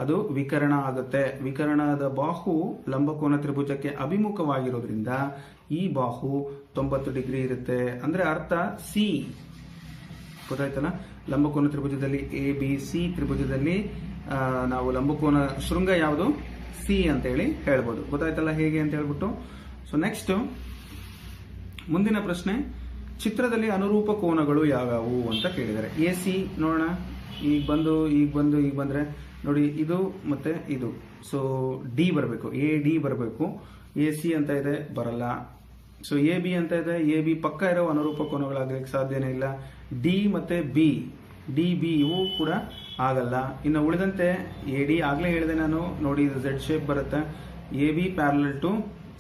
ಅದು ವಿಕರಣ ಆಗುತ್ತೆ. ವಿಕರಣದ ಬಾಹು ಲಂಬಕೋನ ತ್ರಿಭುಜಕ್ಕೆ ಅಭಿಮುಖವಾಗಿರೋದ್ರಿಂದ ಈ ಬಾಹು 90 ಡಿಗ್ರಿ ಇರುತ್ತೆ. ಅಂದ್ರೆ ಅರ್ಥ ಸಿ, ಗೊತ್ತಾಯ್ತಲ್ಲ. ಲಂಬಕೋನ ತ್ರಿಭುಜದಲ್ಲಿ ABC ತ್ರಿಭುಜದಲ್ಲಿ ನಾವು ಲಂಬಕೋನ ಶೃಂಗ ಯಾವುದು C ಅಂತ ಹೇಳಿ ಹೇಳ್ಬೋದು. ಗೊತ್ತಾಯ್ತಲ್ಲ ಹೇಗೆ ಅಂತ ಹೇಳ್ಬಿಟ್ಟು. ಸೊ ನೆಕ್ಸ್ಟ್ ಮುಂದಿನ ಪ್ರಶ್ನೆ, ಚಿತ್ರದಲ್ಲಿ ಅನುರೂಪ ಕೋನಗಳು ಯಾವ್ಯಾವು ಅಂತ ಕೇಳಿದ್ದಾರೆ. AC ನೋಡೋಣ. ಈಗ ಬಂದ್ರೆ ನೋಡಿ ಇದು ಮತ್ತೆ ಇದು. ಸೊ ಡಿ ಬರಬೇಕು, AD ಬರಬೇಕು. AC ಅಂತ ಇದೆ, ಬರಲ್ಲ. ಸೊ AB ಅಂತ ಇದೆ, AB ಪಕ್ಕ ಇರೋ ಅನುರೂಪ ಕೋನಗಳಾಗಲಿಕ್ಕೆ ಸಾಧ್ಯನೇ ಇಲ್ಲ. D ಮತ್ತೆ DB ಇವು ಕೂಡ ಆಗಲ್ಲ. ಇನ್ನು ಉಳಿದಂತೆ AD ಆಗ್ಲೇ ಹೇಳಿದೆ ನಾನು, ನೋಡಿ ಇದು Z ಶೇಪ್ ಬರುತ್ತೆ. AB ಪ್ಯಾರಲಲ್ ಟು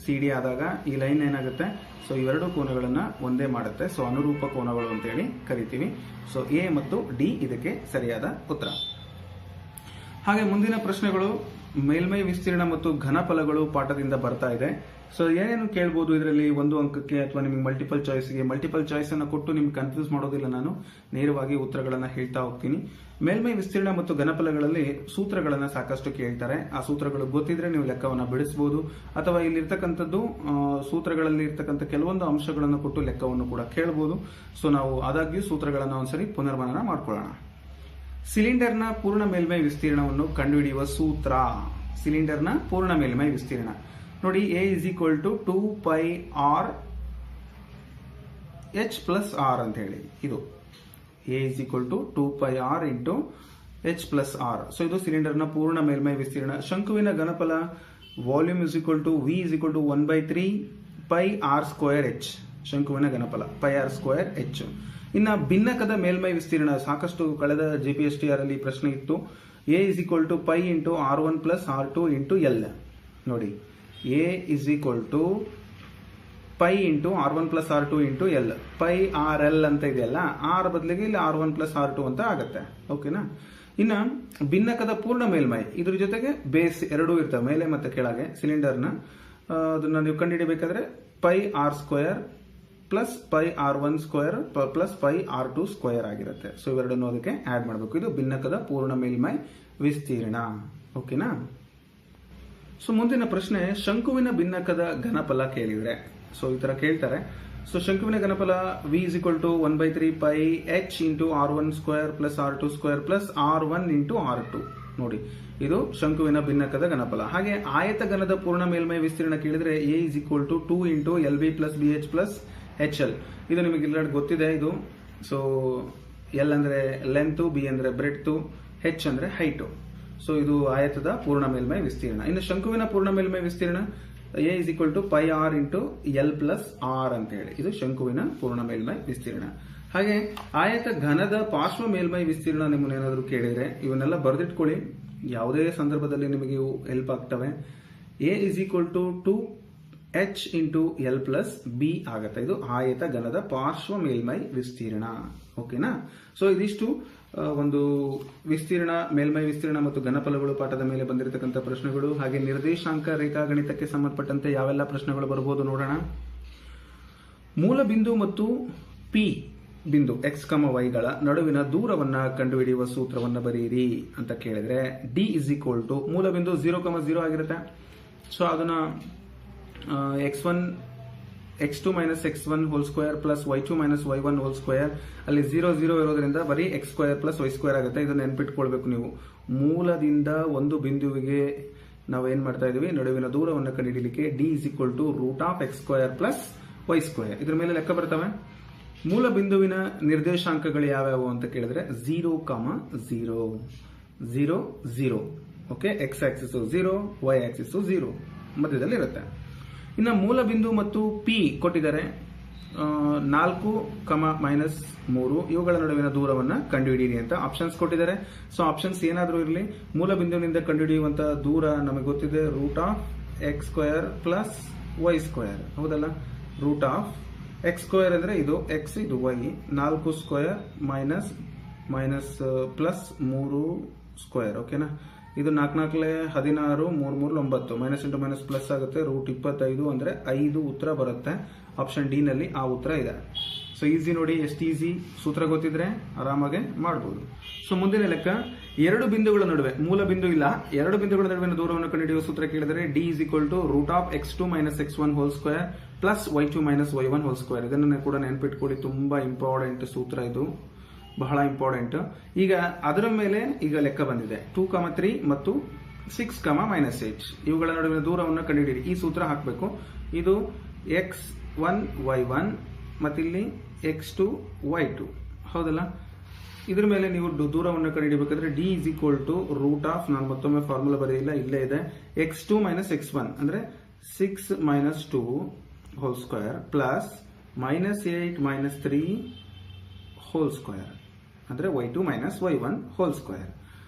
CD ಆದಾಗ ಈ ಲೈನ್ ಏನಾಗುತ್ತೆ, ಸೊ ಇವೆರಡು ಕೋನಗಳನ್ನ ಒಂದೇ ಮಾಡುತ್ತೆ. ಸೊ ಅನುರೂಪ ಕೋನಗಳು ಅಂತ ಹೇಳಿ ಕರಿತೀವಿ. ಸೊ A ಮತ್ತು D ಇದಕ್ಕೆ ಸರಿಯಾದ ಉತ್ತರ. ಹಾಗೆ ಮುಂದಿನ ಪ್ರಶ್ನೆಗಳು ಮೇಲ್ಮೈ ವಿಸ್ತೀರ್ಣ ಮತ್ತು ಘನಫಲಗಳು ಪಾಠದಿಂದ ಬರ್ತಾ ಇದೆ. ಸೊ ಏನೇನು ಕೇಳ್ಬೋದು ಇದರಲ್ಲಿ ಒಂದು ಅಂಕಕ್ಕೆ ಅಥವಾ ನಿಮಗೆ ಮಲ್ಟಿಪಲ್ ಚಾಯ್ಸ್ಗೆ. ಮಲ್ಟಿಪಲ್ ಚಾಯ್ಸ್ ಅನ್ನು ಕೊಟ್ಟು ನಿಮ್ಗೆ ಕನ್ಫ್ಯೂಸ್ ಮಾಡೋದಿಲ್ಲ, ನಾನು ನೇರವಾಗಿ ಉತ್ತರಗಳನ್ನ ಹೇಳ್ತಾ ಹೋಗ್ತೀನಿ. ಮೇಲ್ಮೈ ವಿಸ್ತೀರ್ಣ ಮತ್ತು ಘನಫಲಗಳಲ್ಲಿ ಸೂತ್ರಗಳನ್ನ ಸಾಕಷ್ಟು ಕೇಳ್ತಾರೆ. ಆ ಸೂತ್ರಗಳು ಗೊತ್ತಿದ್ರೆ ನೀವು ಲೆಕ್ಕವನ್ನ ಬಿಡಿಸಬಹುದು, ಅಥವಾ ಇಲ್ಲಿರ್ತಕ್ಕಂಥದ್ದು ಸೂತ್ರಗಳಲ್ಲಿ ಇರ್ತಕ್ಕಂಥ ಕೆಲವೊಂದು ಅಂಶಗಳನ್ನು ಕೊಟ್ಟು ಲೆಕ್ಕವನ್ನು ಕೂಡ ಕೇಳಬಹುದು. ಸೊ ನಾವು ಆದಾಗ್ಯೂ ಸೂತ್ರಗಳನ್ನ ಒಂದ್ಸರಿ ಪುನರ್ಮನನ ಮಾಡ್ಕೊಳ್ಳೋಣ. ಸಿಲಿಂಡರ್ನ ಪೂರ್ಣ ಮೇಲ್ಮೈ ವಿಸ್ತೀರ್ಣವನ್ನು ಕಂಡುಹಿಡಿಯುವ ಸೂತ್ರ. ಸಿಲಿಂಡರ್ನ ಪೂರ್ಣ ಮೇಲ್ಮೈ ವಿಸ್ತೀರ್ಣ ನೋಡಿ, A is equal to 2πr h plus r ಅಂತ ಹೇಳಿ. ಇದು A is equal to 2πr into h plus r. So ಇದು ಸಿಲಿಂಡರ್ನ ಪೂರ್ಣ ಮೇಲ್ಮೈ ವಿಸ್ತೀರ್ಣ. ಶಂಕುವಿನ ಘನಫಲ volume is equal to V is equal to 1/3 pi r square h. ಶಂಕುವಿನ ಘನಫಲ pi r square h. ಇನ್ನ ಭಿನ್ನಕದ ಮೇಲ್ಮೈ ವಿಸ್ತೀರ್ಣ ಸಾಕಷ್ಟು ಕಳೆದ GPSTR ಅಲ್ಲಿ ಪ್ರಶ್ನೆ ಇತ್ತು. A is equal to pi into r1 plus r2 into L. ನೋಡಿ, A is equal to pi into r1 plus r2 into L. pi rl ಅಂತ ಇದೆಯಲ್ಲ, r ಬದಲಿಗೆ ಇಲ್ಲಿ r1 plus r2 ಅಂತ ಆಗುತ್ತೆ. ಓಕೆನಾ. ಇನ್ನ ಭಿನ್ನಕದ ಪೂರ್ಣ ಮೇಲ್ಮೈ, ಇದ್ರ ಜೊತೆಗೆ ಬೇಸ್ ಎರಡೂ ಇರ್ತವೆ, ಮೇಲೆ ಮತ್ತೆ ಕೆಳಗೆ. ಸಿಲಿಂಡರ್ನ ಅದನ್ನ ನೀವು ಕಂಡುಹಿಡಿಯಬೇಕಾದ್ರೆ pi r square plus pi r1 square plus pi r2 square ಆಗಿರುತ್ತೆ. ಸೊ ಇವೆರಡನ್ನು ಅದಕ್ಕೆ ಆಡ್ ಮಾಡಬೇಕು. ಇದು ಭಿನ್ನಕದ ಪೂರ್ಣ ಮೇಲ್ಮೈ ವಿಸ್ತೀರ್ಣ. ಓಕೆನಾ. ಸೊ ಮುಂದಿನ ಪ್ರಶ್ನೆ, ಶಂಕುವಿನ ಭಿನ್ನಕದ ಘನಫಲ ಕೇಳಿದ್ರೆ ಸೊ ಈ ತರ ಕೇಳ್ತಾರೆ. ಸೊ ಶಂಕುವಿನ ಘನಫಲ V is equal to 1/3 pi h into r1 square plus r2 square plus r1 into r2. ನೋಡಿ, ಇದು ಶಂಕುವಿನ ಭಿನ್ನಕದ ಘನಫಲ. ಹಾಗೆ ಆಯತ ಘನದ ಪೂರ್ಣ ಮೇಲ್ಮೈ ವಿಸ್ತೀರ್ಣ ಕೇಳಿದ್ರೆ A is equal to 2 into LB plus BH plus HL. ಇದು ನಿಮಗೆ ಎಲ್ಲರೂ ಗೊತ್ತಿದೆ ಇದು. ಸೊ L ಅಂದ್ರೆ ಲೆಂತ್, B ಅಂದ್ರೆ ಬ್ರೆಡ್ತ್, H ಅಂದ್ರೆ ಹೈಟ್. ಸೊ ಇದು ಆಯತದ ಪೂರ್ಣ ಮೇಲ್ಮೈ ವಿಸ್ತೀರ್ಣ. ಇನ್ನು ಶಂಕುವಿನ ಪೂರ್ಣ ಮೇಲ್ಮೈ ವಿಸ್ತೀರ್ಣ A is equal to pi r into L plus r ಅಂತ ಹೇಳಿ. ಇದು ಶಂಕುವಿನ ಪೂರ್ಣ ಮೇಲ್ಮೈ ವಿಸ್ತೀರ್ಣ. ಹಾಗೆ ಆಯತ ಘನದ ಪಾರ್ಶ್ವ ಮೇಲ್ಮೈ ವಿಸ್ತೀರ್ಣ ನಿಮ್ಮನ್ನೇನಾದರೂ ಕೇಳಿದ್ರೆ ಇವನ್ನೆಲ್ಲ ಬರೆದಿಟ್ಕೊಳ್ಳಿ, ಯಾವುದೇ ಸಂದರ್ಭದಲ್ಲಿ ನಿಮಗೆ ಇವು ಹೆಲ್ಪ್ ಆಗ್ತವೆ. A is equal to 2h into L plus B ಆಗುತ್ತೆ. ಇದು ಆಯತ ಘನದ ಪಾರ್ಶ್ವ ಮೇಲ್ಮೈ ವಿಸ್ತೀರ್ಣ. ಓಕೆನಾ. ಸೊ ಇದಿಷ್ಟು ಒಂದು ವಿಸ್ತೀರ್ಣ, ಮೇಲ್ಮೈ ವಿಸ್ತೀರ್ಣ ಮತ್ತು ಘನಫಲಗಳು ಪಾಠದ ಮೇಲೆ ಬಂದಿರತಕ್ಕಂಥ ಪ್ರಶ್ನೆಗಳು. ಹಾಗೆ ನಿರ್ದೇಶಾಂಕ ರೇಖಾಗಣಿತಕ್ಕೆ ಸಂಬಂಧಪಟ್ಟಂತೆ ಯಾವೆಲ್ಲ ಪ್ರಶ್ನೆಗಳು ಬರಬಹುದು ನೋಡೋಣ. ಮೂಲ ಬಿಂದು ಮತ್ತು P ಬಿಂದು x, y ಗಳ ನಡುವಿನ ದೂರವನ್ನ ಕಂಡುಹಿಡಿಯುವ ಸೂತ್ರವನ್ನ ಬರೆಯಿರಿ ಅಂತ ಕೇಳಿದ್ರೆ D is equal to ಮೂಲ ಬಿಂದು 0,0 ಆಗಿರುತ್ತೆ. ಸೊ ಅದನ್ನ x2 minus x1 whole square plus y2 minus y1 whole square, ಅಲ್ಲಿ 0 0 ಇರೋದ್ರಿಂದ ಬರೀ x square plus y square ಆಗುತ್ತೆ. ಇದನ್ನ ನೆನ್ಪಿಟ್ಕೊಳ್ಬೇಕು ನೀವು. ಮೂಲದಿಂದ ಒಂದು ಬಿಂದುವಿಗೆ ನಾವು ಏನ್ ಮಾಡ್ತಾ ಇದೀವಿ, ನಡುವಿನ ದೂರವನ್ನು ಕಂಡುಹಿಡಿಯಲಿಕ್ಕೆ D is equal to root of x square plus y square. ಇದ್ರ ಮೇಲೆ ಲೆಕ್ಕ ಬರ್ತವೆ. ಮೂಲ ಬಿಂದುವಿನ ನಿರ್ದೇಶಾಂಕಗಳು ಯಾವ್ಯಾವು ಅಂತ ಕೇಳಿದ್ರೆ 0, 0, 0, 0. Okay, x Axis 0, y Axis 0 ಮಧ್ಯದಲ್ಲಿ ಇರುತ್ತೆ. ಇನ್ನು ಮೂಲ ಬಿಂದು ಮತ್ತು P ಕೊಟ್ಟಿದ್ದಾರೆ 4, -3 ಇವುಗಳ ನಡುವಿನ ದೂರವನ್ನ ಕಂಡುಹಿಡಿಯಿರಿ ಅಂತ ಆಪ್ಷನ್ಸ್ ಕೊಟ್ಟಿದ್ದಾರೆ. ಸೊ ಆಪ್ಷನ್ಸ್ ಏನಾದರೂ ಇರಲಿ, ಮೂಲ ಬಿಂದುವಿನಿಂದ ಕಂಡುಹಿಡಿಯುವಂತಹ ದೂರ ನಮಗೆ ಗೊತ್ತಿದೆ, root of x square plus y square. ಹೌದಲ್ಲ, ರೂಟ್ ಆಫ್ x ಸ್ಕ್ವೇರ್ ಅಂದ್ರೆ ಇದು x, ಇದು y. 4 square minus plus 3 square. ಓಕೆನಾ. ಇದು 4 16, 3 9, ಮೈನಸ್ ಇಂಟು ಮೈನಸ್ ಪ್ಲಸ್ ಆಗುತ್ತೆ. ರೂಟ್ 25 ಅಂದ್ರೆ 5 ಉತ್ತರ ಬರುತ್ತೆ. ಆಪ್ಷನ್ ಡಿ ನಲ್ಲಿ ಆ ಉತ್ತರ ಇದೆ. ಸೊ ಈಸಿ ನೋಡಿ, ಎಷ್ಟು ಈಸಿ. ಸೂತ್ರ ಗೊತ್ತಿದ್ರೆ ಆರಾಮಾಗೆ ಮಾಡಬಹುದು. ಸೊ ಮುಂದಿನ ಲೆಕ್ಕ, ಎರಡು ಬಿಂದುಗಳ ನಡುವೆ, ಮೂಲ ಬಿಂದು ಇಲ್ಲ, ಎರಡು ಬಿಂದುಗಳ ನಡುವಿನ ದೂರವನ್ನು ಕಂಡುಹಿಡಿಯುವ ಸೂತ್ರ ಕೇಳಿದರೆ D is equal to root of x2 minus x1 whole square plus y2 minus y1 whole square. ಇದನ್ನು ಕೂಡ ನೆನಪಿಟ್ಕೊಳ್ಳಿ, ತುಂಬಾ ಇಂಪಾರ್ಟೆಂಟ್ ಸೂತ್ರ ಇದು. ಬಹಳ ಇಂಪಾರ್ಟೆಂಟ್. ಈಗ ಅದರ ಮೇಲೆ ಈಗ ಲೆಕ್ಕ ಬಂದಿದೆ 2,3 ಮತ್ತು 6,-8 ಇವುಗಳ ನಡುವಿನ ದೂರವನ್ನು ಕಂಡುಹಿಡಿಯಿರಿ. ಈ ಸೂತ್ರ ಹಾಕಬೇಕು. ಇದು x1 y1 ಮತ್ತಿಲ್ಲಿ x2 y2 ಹೌದಲ್ಲ. ಇದ್ರ ಮೇಲೆ ನೀವು ದೂರವನ್ನು ಕಂಡುಹಿಡಿಯಬೇಕಾದ್ರೆ d √ ನಾನು ಮತ್ತೊಮ್ಮೆ ಫಾರ್ಮುಲಾ ಬರೆಯಿಲ್ಲ, ಇಲ್ಲೇ ಇದೆ. x2 - x1 ಅಂದ್ರೆ 6 - 2 whole square plus -8 - 3 whole square ಅಂದ್ರೆ y2 - y1 ಹೋಲ್ ಸ್ಕ್ವೇರ್.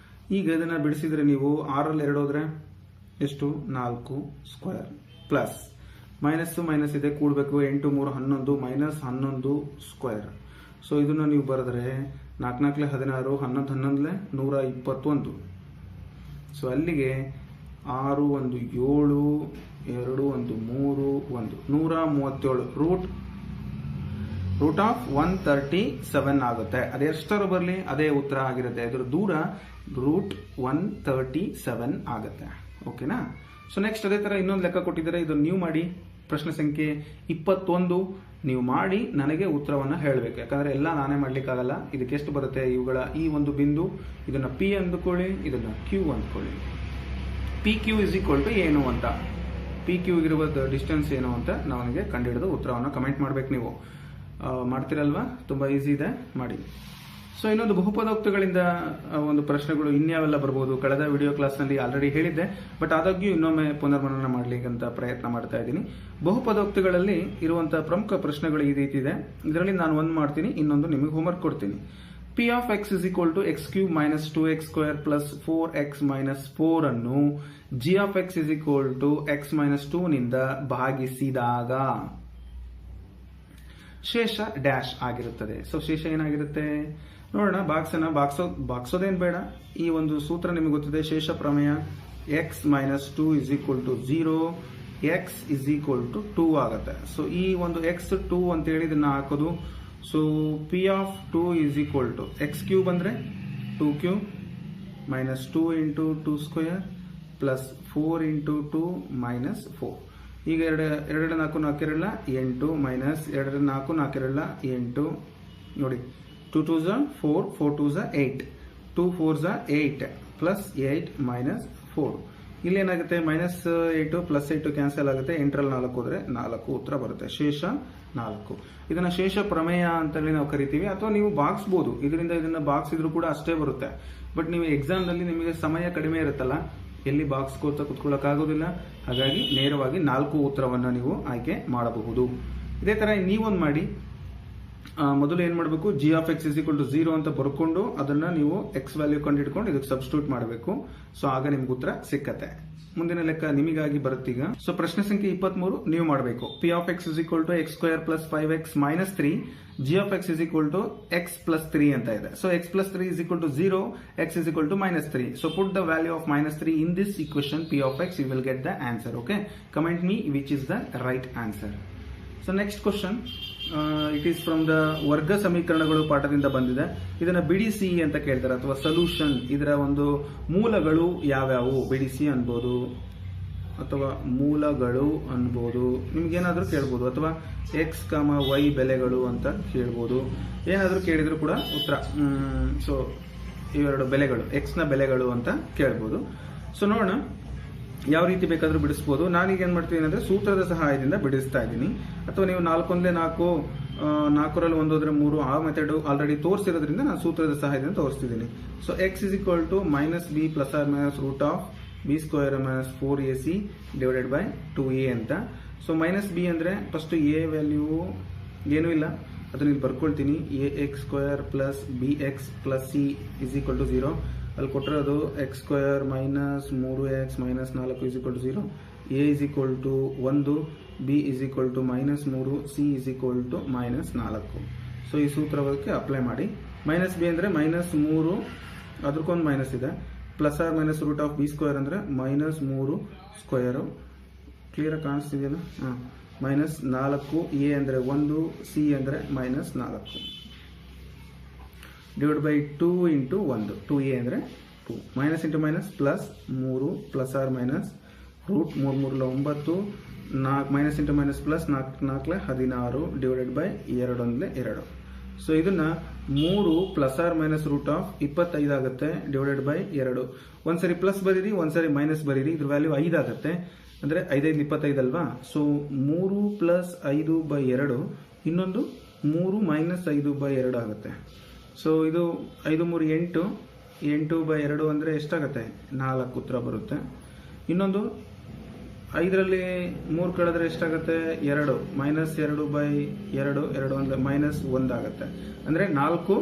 ಈಗ ಇದನ್ನ ಬಿಡಿಸಿದ್ರೆ ನೀವು 6ರಲ್ಲಿ 2 ಹೋದ್ರೆ ಎಷ್ಟು 4 ಸ್ಕ್ವೇರ್ ಪ್ಲಸ್ ಮೈನಸ್ ಇದೆ ಕೂಡಬೇಕು 8 3 11 -11 ಸ್ಕ್ವೇರ್. ಸೊ ಇದನ್ನ ನೀವು ಬರೆದ್ರೆ 4 4 16 11 11 121. ಸೊ ಅಲ್ಲಿಗೆ 6 1 7 2 1 3 1 137 ರೂಟ್ ಆಫ್ 137 ಆಗುತ್ತೆ. ಅದೆಷ್ಟರ ಬರಲಿ ಅದೇ ಉತ್ತರ ಆಗಿರುತ್ತೆ. ಇದರ ದೂರ √137 ಆಗುತ್ತೆ. ಓಕೆನಾ. ಸೊ ನೆಕ್ಸ್ಟ್ ಅದೇ ತರ ಇನ್ನೊಂದು ಲೆಕ್ಕ ಕೊಟ್ಟಿದ್ದಾರೆ, ಇದನ್ನು ನೀವು ಮಾಡಿ. ಪ್ರಶ್ನೆ ಸಂಖ್ಯೆ 21 ನೀವು ಮಾಡಿ ನನಗೆ ಉತ್ತರವನ್ನು ಹೇಳಬೇಕು. ಯಾಕಂದ್ರೆ ಎಲ್ಲ ನಾನೇ ಮಾಡ್ಲಿಕ್ಕಾಗಲ್ಲ. ಇದಕ್ಕೆ ಎಷ್ಟು ಬರುತ್ತೆ, ಇವುಗಳ ಈ ಒಂದು ಬಿಂದು ಇದನ್ನ P ಅಂದುಕೊಳ್ಳಿ, ಇದನ್ನ Q ಅಂದ್ಕೊಳ್ಳಿ. PQ ಏನು ಅಂತ, PQ ಇರುವ ಡಿಸ್ಟೆನ್ಸ್ ಏನು ಅಂತ ನನಗೆ ಕಂಡುಹಿಡಿದು ಉತ್ತರವನ್ನು ಕಮೆಂಟ್ ಮಾಡ್ಬೇಕು. ನೀವು ಮಾಡ್ತಿರಲ್ವಾ, ತುಂಬಾ ಈಸಿ ಇದೆ, ಮಾಡಿ. ಸೊ ಇನ್ನೊಂದು ಬಹುಪದೋಕ್ತಿಗಳಿಂದ ಒಂದು ಪ್ರಶ್ನೆಗಳು ಇನ್ಯಾವೆಲ್ಲ ಬರ್ಬೋದು, ಕಳೆದ ವಿಡಿಯೋ ಕ್ಲಾಸ್ನಲ್ಲಿ ಆಲ್ರೆಡಿ ಹೇಳಿದ್ದೆ, ಬಟ್ ಆದಾಗ್ಯೂ ಇನ್ನೊಮ್ಮೆ ಪುನರ್ಮನನ ಮಾಡ್ಲಿಕ್ಕಂತ ಪ್ರಯತ್ನ ಮಾಡ್ತಾ ಇದ್ದೀನಿ. ಬಹುಪದೋಕ್ತಿಗಳಲ್ಲಿ ಇರುವಂತಹ ಪ್ರಮುಖ ಪ್ರಶ್ನೆಗಳು ಈ ರೀತಿ ಇದೆ. ಇದರಲ್ಲಿ ನಾನು ಒಂದು ಮಾಡ್ತೀನಿ, ಇನ್ನೊಂದು ನಿಮಗೆ ಹೋಮ್ವರ್ಕ್ ಕೊಡ್ತೀನಿ. P of x is equal to x³ minus 2x square plus 4x minus 4 ಅನ್ನು g of x is equal to x minus 2 ನಿಂದ ಭಾಗಿಸಿದಾಗ ಶೇಷ ಡ್ಯಾಶ್ ಆಗಿರುತ್ತದೆ. ಸೊ ಶೇಷ ಏನಾಗಿರುತ್ತೆ ನೋಡೋಣ. ಬಾಕ್ಸೋದೇನ್ ಬೇಡ, ಈ ಒಂದು ಸೂತ್ರ ನಿಮಗೆ ಗೊತ್ತಿದೆ, ಶೇಷ ಪ್ರಮೇಯ. x minus 2 is equal to 0, x is equal to 2 ಆಗುತ್ತೆ. ಸೊ ಈ ಒಂದು x2 ಅಂತ ಹೇಳಿ ಇದನ್ನ ಹಾಕೋದು. So P of 2 is equal to x³ ಅಂದ್ರೆ 2³ minus 2 into 2 square plus 4 into 2 minus 4. ಈಗ 2 4 4 8 ಮೈನಸ್ 2 4 4 8 ನೋಡಿ, 2 2s 4 4 2s 8 2 4s 8 plus 8 minus 4. ಇಲ್ಲಿ ಏನಾಗುತ್ತೆ -8 ಪ್ಲಸ್ 8 ಕ್ಯಾನ್ಸಲ್ ಆಗುತ್ತೆ. 8ರಲ್ಲಿ 4 ಹೋದ್ರೆ 4 ಉತ್ತರ ಬರುತ್ತೆ. ಶೇಷ 4. ಇದನ್ನ ಶೇಷ ಪ್ರಮೇಯ ಅಂತೇಳಿ ನಾವು ಕರಿತೀವಿ, ಅಥವಾ ನೀವು ಬಾಗಿಸಬಹುದು. ಇದನ್ನ ಬಾಗಿಸಿದ್ರು ಕೂಡ ಅಷ್ಟೇ ಬರುತ್ತೆ. ಬಟ್ ನೀವು ಎಕ್ಸಾಮ್ ನಲ್ಲಿ ನಿಮಗೆ ಸಮಯ ಕಡಿಮೆ ಇರುತ್ತಲ್ಲ, ಎಲ್ಲಿ ಬಾಗಿಸ್ಕೋತಾ ಕುತ್ಕೊಳ್ಳೋಕ್ಕಾಗೋದಿಲ್ಲ. ಹಾಗಾಗಿ ನೇರವಾಗಿ 4 ಉತ್ತರವನ್ನ ನೀವು ಆಯ್ಕೆ ಮಾಡಬಹುದು. ಇದೇ ತರ ನೀವೊಂದು ಮಾಡಿ. ಮೊದಲು ಏನ್ ಮಾಡಬೇಕು, g of x is equal to 0 ಅಂತ ಬರ್ಕೊಂಡು ಅದನ್ನ ನೀವು x ವ್ಯಾಲ್ಯೂ ಕಂಡುಹಿಡ್ಕೊಂಡು ಇದಕ್ಕೆ ಸಬ್ಸ್ಟಿಟ್ಯೂಟ್ ಮಾಡಬೇಕು. ಸೊ ಆಗ ನಿಮ್ಗೆ ಉತ್ತರ ಸಿಕ್ಕತ್ತೆ. ಮುಂದಿನ ಲೆಕ್ಕ ನಿಮಗಾಗಿ ಬರುತ್ತೀಗ. ಸೊ ಪ್ರಶ್ನೆ ಸಂಖ್ಯೆ 23 ನೀವು ಮಾಡಬೇಕು. P of x is equal to x² plus 5x minus 3, g of x is equal to x plus 3 ಅಂತ ಇದೆ. So x plus 3 is equal to 0, x is equal to -3. So put the value of -3 in this equation P of x, you will get the answer. Okay, comment me which is the right answer. So next question, it is from the ವರ್ಗ ಸಮೀಕರಣಗಳು ಪಾಠದಿಂದ ಬಂದಿದೆ. ಇದನ್ನ ಬಿಡಿಸಿ ಅಂತ ಕೇಳ್ತಾರೆ, ಅಥವಾ ಸೊಲ್ಯೂಷನ್. ಇದರ ಒಂದು ಮೂಲಗಳು ಯಾವ್ಯಾವು ಬಿಡಿಸಿ ಅನ್ಬೋದು, ಅಥವಾ ಮೂಲಗಳು ಅನ್ಬೋದು. ನಿಮ್ಗೇನಾದ್ರೂ ಕೇಳ್ಬೋದು, ಅಥವಾ x, y ಬೆಲೆಗಳು ಅಂತ ಕೇಳ್ಬೋದು. ಏನಾದ್ರೂ ಕೇಳಿದ್ರು ಕೂಡ ಉತ್ತರ. ಸೊ ಇವೆರಡು ಬೆಲೆಗಳು, x ನ ಬೆಲೆಗಳು ಅಂತ ಕೇಳ್ಬೋದು. ಸೊ ನೋಡೋಣ ಯಾವ ರೀತಿ ಬೇಕಾದ್ರೂ ಬಿಡಿಸಬಹುದು. ನಾನೀಗ ಏನ್ ಮಾಡ್ತೀನಿ ಅಂದ್ರೆ ಸೂತ್ರದ ಸಹಾಯದಿಂದ ಬಿಡಿಸ್ತಾ ಇದ್ದೀನಿ. ಅಥವಾ ನೀವು 4 1 4 4ರಲ್ಲಿ 1 ಹೋದ್ರೆ 3 ಆ ಮೆಥಡ್ ಆಲ್ರೆಡಿ ತೋರಿಸಿರೋದ್ರಿಂದ ನಾನು ಸೂತ್ರದ ಸಹಾಯದಿಂದ ತೋರಿಸ್ತಿದ್ದೀನಿ. So x is equal to -b plus or minus root of b square minus 4ac divided by 2a ಅಂತ. ಸೊ -b ಅಂದ್ರೆ ಫಸ್ಟ್ a ವ್ಯಾಲ್ಯೂ ಏನೂ ಇಲ್ಲ, ಅದನ್ನ ಇಲ್ಲಿ ಬರ್ಕೊಳ್ತೀನಿ. ax² plus bx plus c is equal to 0. ಅಲ್ಲಿ ಕೊಟ್ಟಿರೋದು x² minus 3x minus 4 is equal to 0, a is equal to 1, b is equal to -3, c is equal to -4. So ಈ ಸೂತ್ರಕ್ಕೆ ಅಪ್ಲೈ ಮಾಡಿ. -b ಅಂದ್ರೆ -3, ಅದಕ್ಕೊಂದು ಮೈನಸ್ ಇದೆ, plus or minus root of b² ಅಂದ್ರೆ -3 ಸ್ಕ್ವೇರ್. ಕ್ಲಿಯರ್ ಕಾಣಿಸ್ತಿದೆಯಲ್ಲ? -4, a ಅಂದ್ರೆ 1, c ಅಂದ್ರೆ -4 ಡಿವೈಡ್ ಬೈ 2 ಇಂಟು 1, 2a ಅಂದ್ರೆ 2, minus into minus plus 3 plus or minus root 3 3 9, 4 minus into minus plus 4 4 16 divided by 2 1 2. So ಇದನ್ನ 3 plus or minus root of 25 ಆಗುತ್ತೆ ಡಿವೈಡೆಡ್ ಬೈ 2. ಒಂದ್ಸರಿ ಪ್ಲಸ್ ಬರೀರಿ, ಒಂದ್ಸರಿ ಮೈನಸ್ ಬರೀರಿ. ಇದ್ರ ವ್ಯಾಲ್ಯೂ 5 ಆಗುತ್ತೆ. ಅಂದ್ರೆ 5 25 ಅಲ್ವಾ. ಸೊ 3 ಪ್ಲಸ್ 5 ಬೈ 2, ಇನ್ನೊಂದು 3 ಮೈನಸ್ 5 ಬೈ 2 ಆಗುತ್ತೆ. ಸೊ ಇದು 5 3 8, 8 ಬೈ 2 ಅಂದ್ರೆ ಎಷ್ಟಾಗುತ್ತೆ? 4 ಉತ್ತರ ಬರುತ್ತೆ. ಇನ್ನೊಂದು 5ರಲ್ಲಿ 3 ಕಳೆದ್ರೆ ಎಷ್ಟಾಗುತ್ತೆ? 2 ಮೈನಸ್ 2 ಬೈ 2, 2 ಅಂದ್ರೆ ಮೈನಸ್ 1 ಆಗುತ್ತೆ. ಅಂದ್ರೆ 4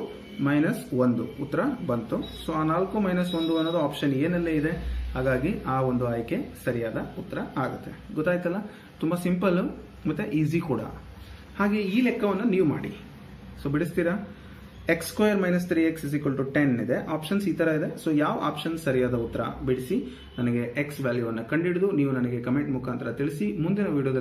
ಮೈನಸ್ 1 ಉತ್ತರ ಬಂತು. ಸೊ ಆ 4 ಮೈನಸ್ 1 ಅನ್ನೋದು ಆಪ್ಷನ್ ಏನಲ್ಲೇ ಇದೆ. ಹಾಗಾಗಿ ಆ ಒಂದು ಆಯ್ಕೆ ಸರಿಯಾದ ಉತ್ತರ ಆಗುತ್ತೆ. ಗೊತ್ತಾಯ್ತಲ್ಲ? ತುಂಬಾ ಸಿಂಪಲ್ ಮತ್ತೆ ಈಸಿ ಕೂಡ. ಹಾಗೆ ಈ ಲೆಕ್ಕವನ್ನು ನೀವು ಮಾಡಿ. ಸೊ ಬಿಡಿಸ್ತೀರಾ? x² - 3x = 10 ಇದೆ. ಆಪ್ಷನ್ಸ್ ಈ ತರ ಇದೆ. ಸೊ ಯಾವ ಆಪ್ಷನ್ ಸರಿಯಾದ ಉತ್ತರ ಬಿಡಿಸಿ ನನಗೆ x ವ್ಯಾಲ್ಯೂ ಅನ್ನು ಕಂಡುಹಿಡಿದು ನೀವು ನನಗೆ ಕಮೆಂಟ್ ಮುಖಾಂತರ ತಿಳಿಸಿ. ಮುಂದಿನ ವಿಡಿಯೋದಲ್ಲಿ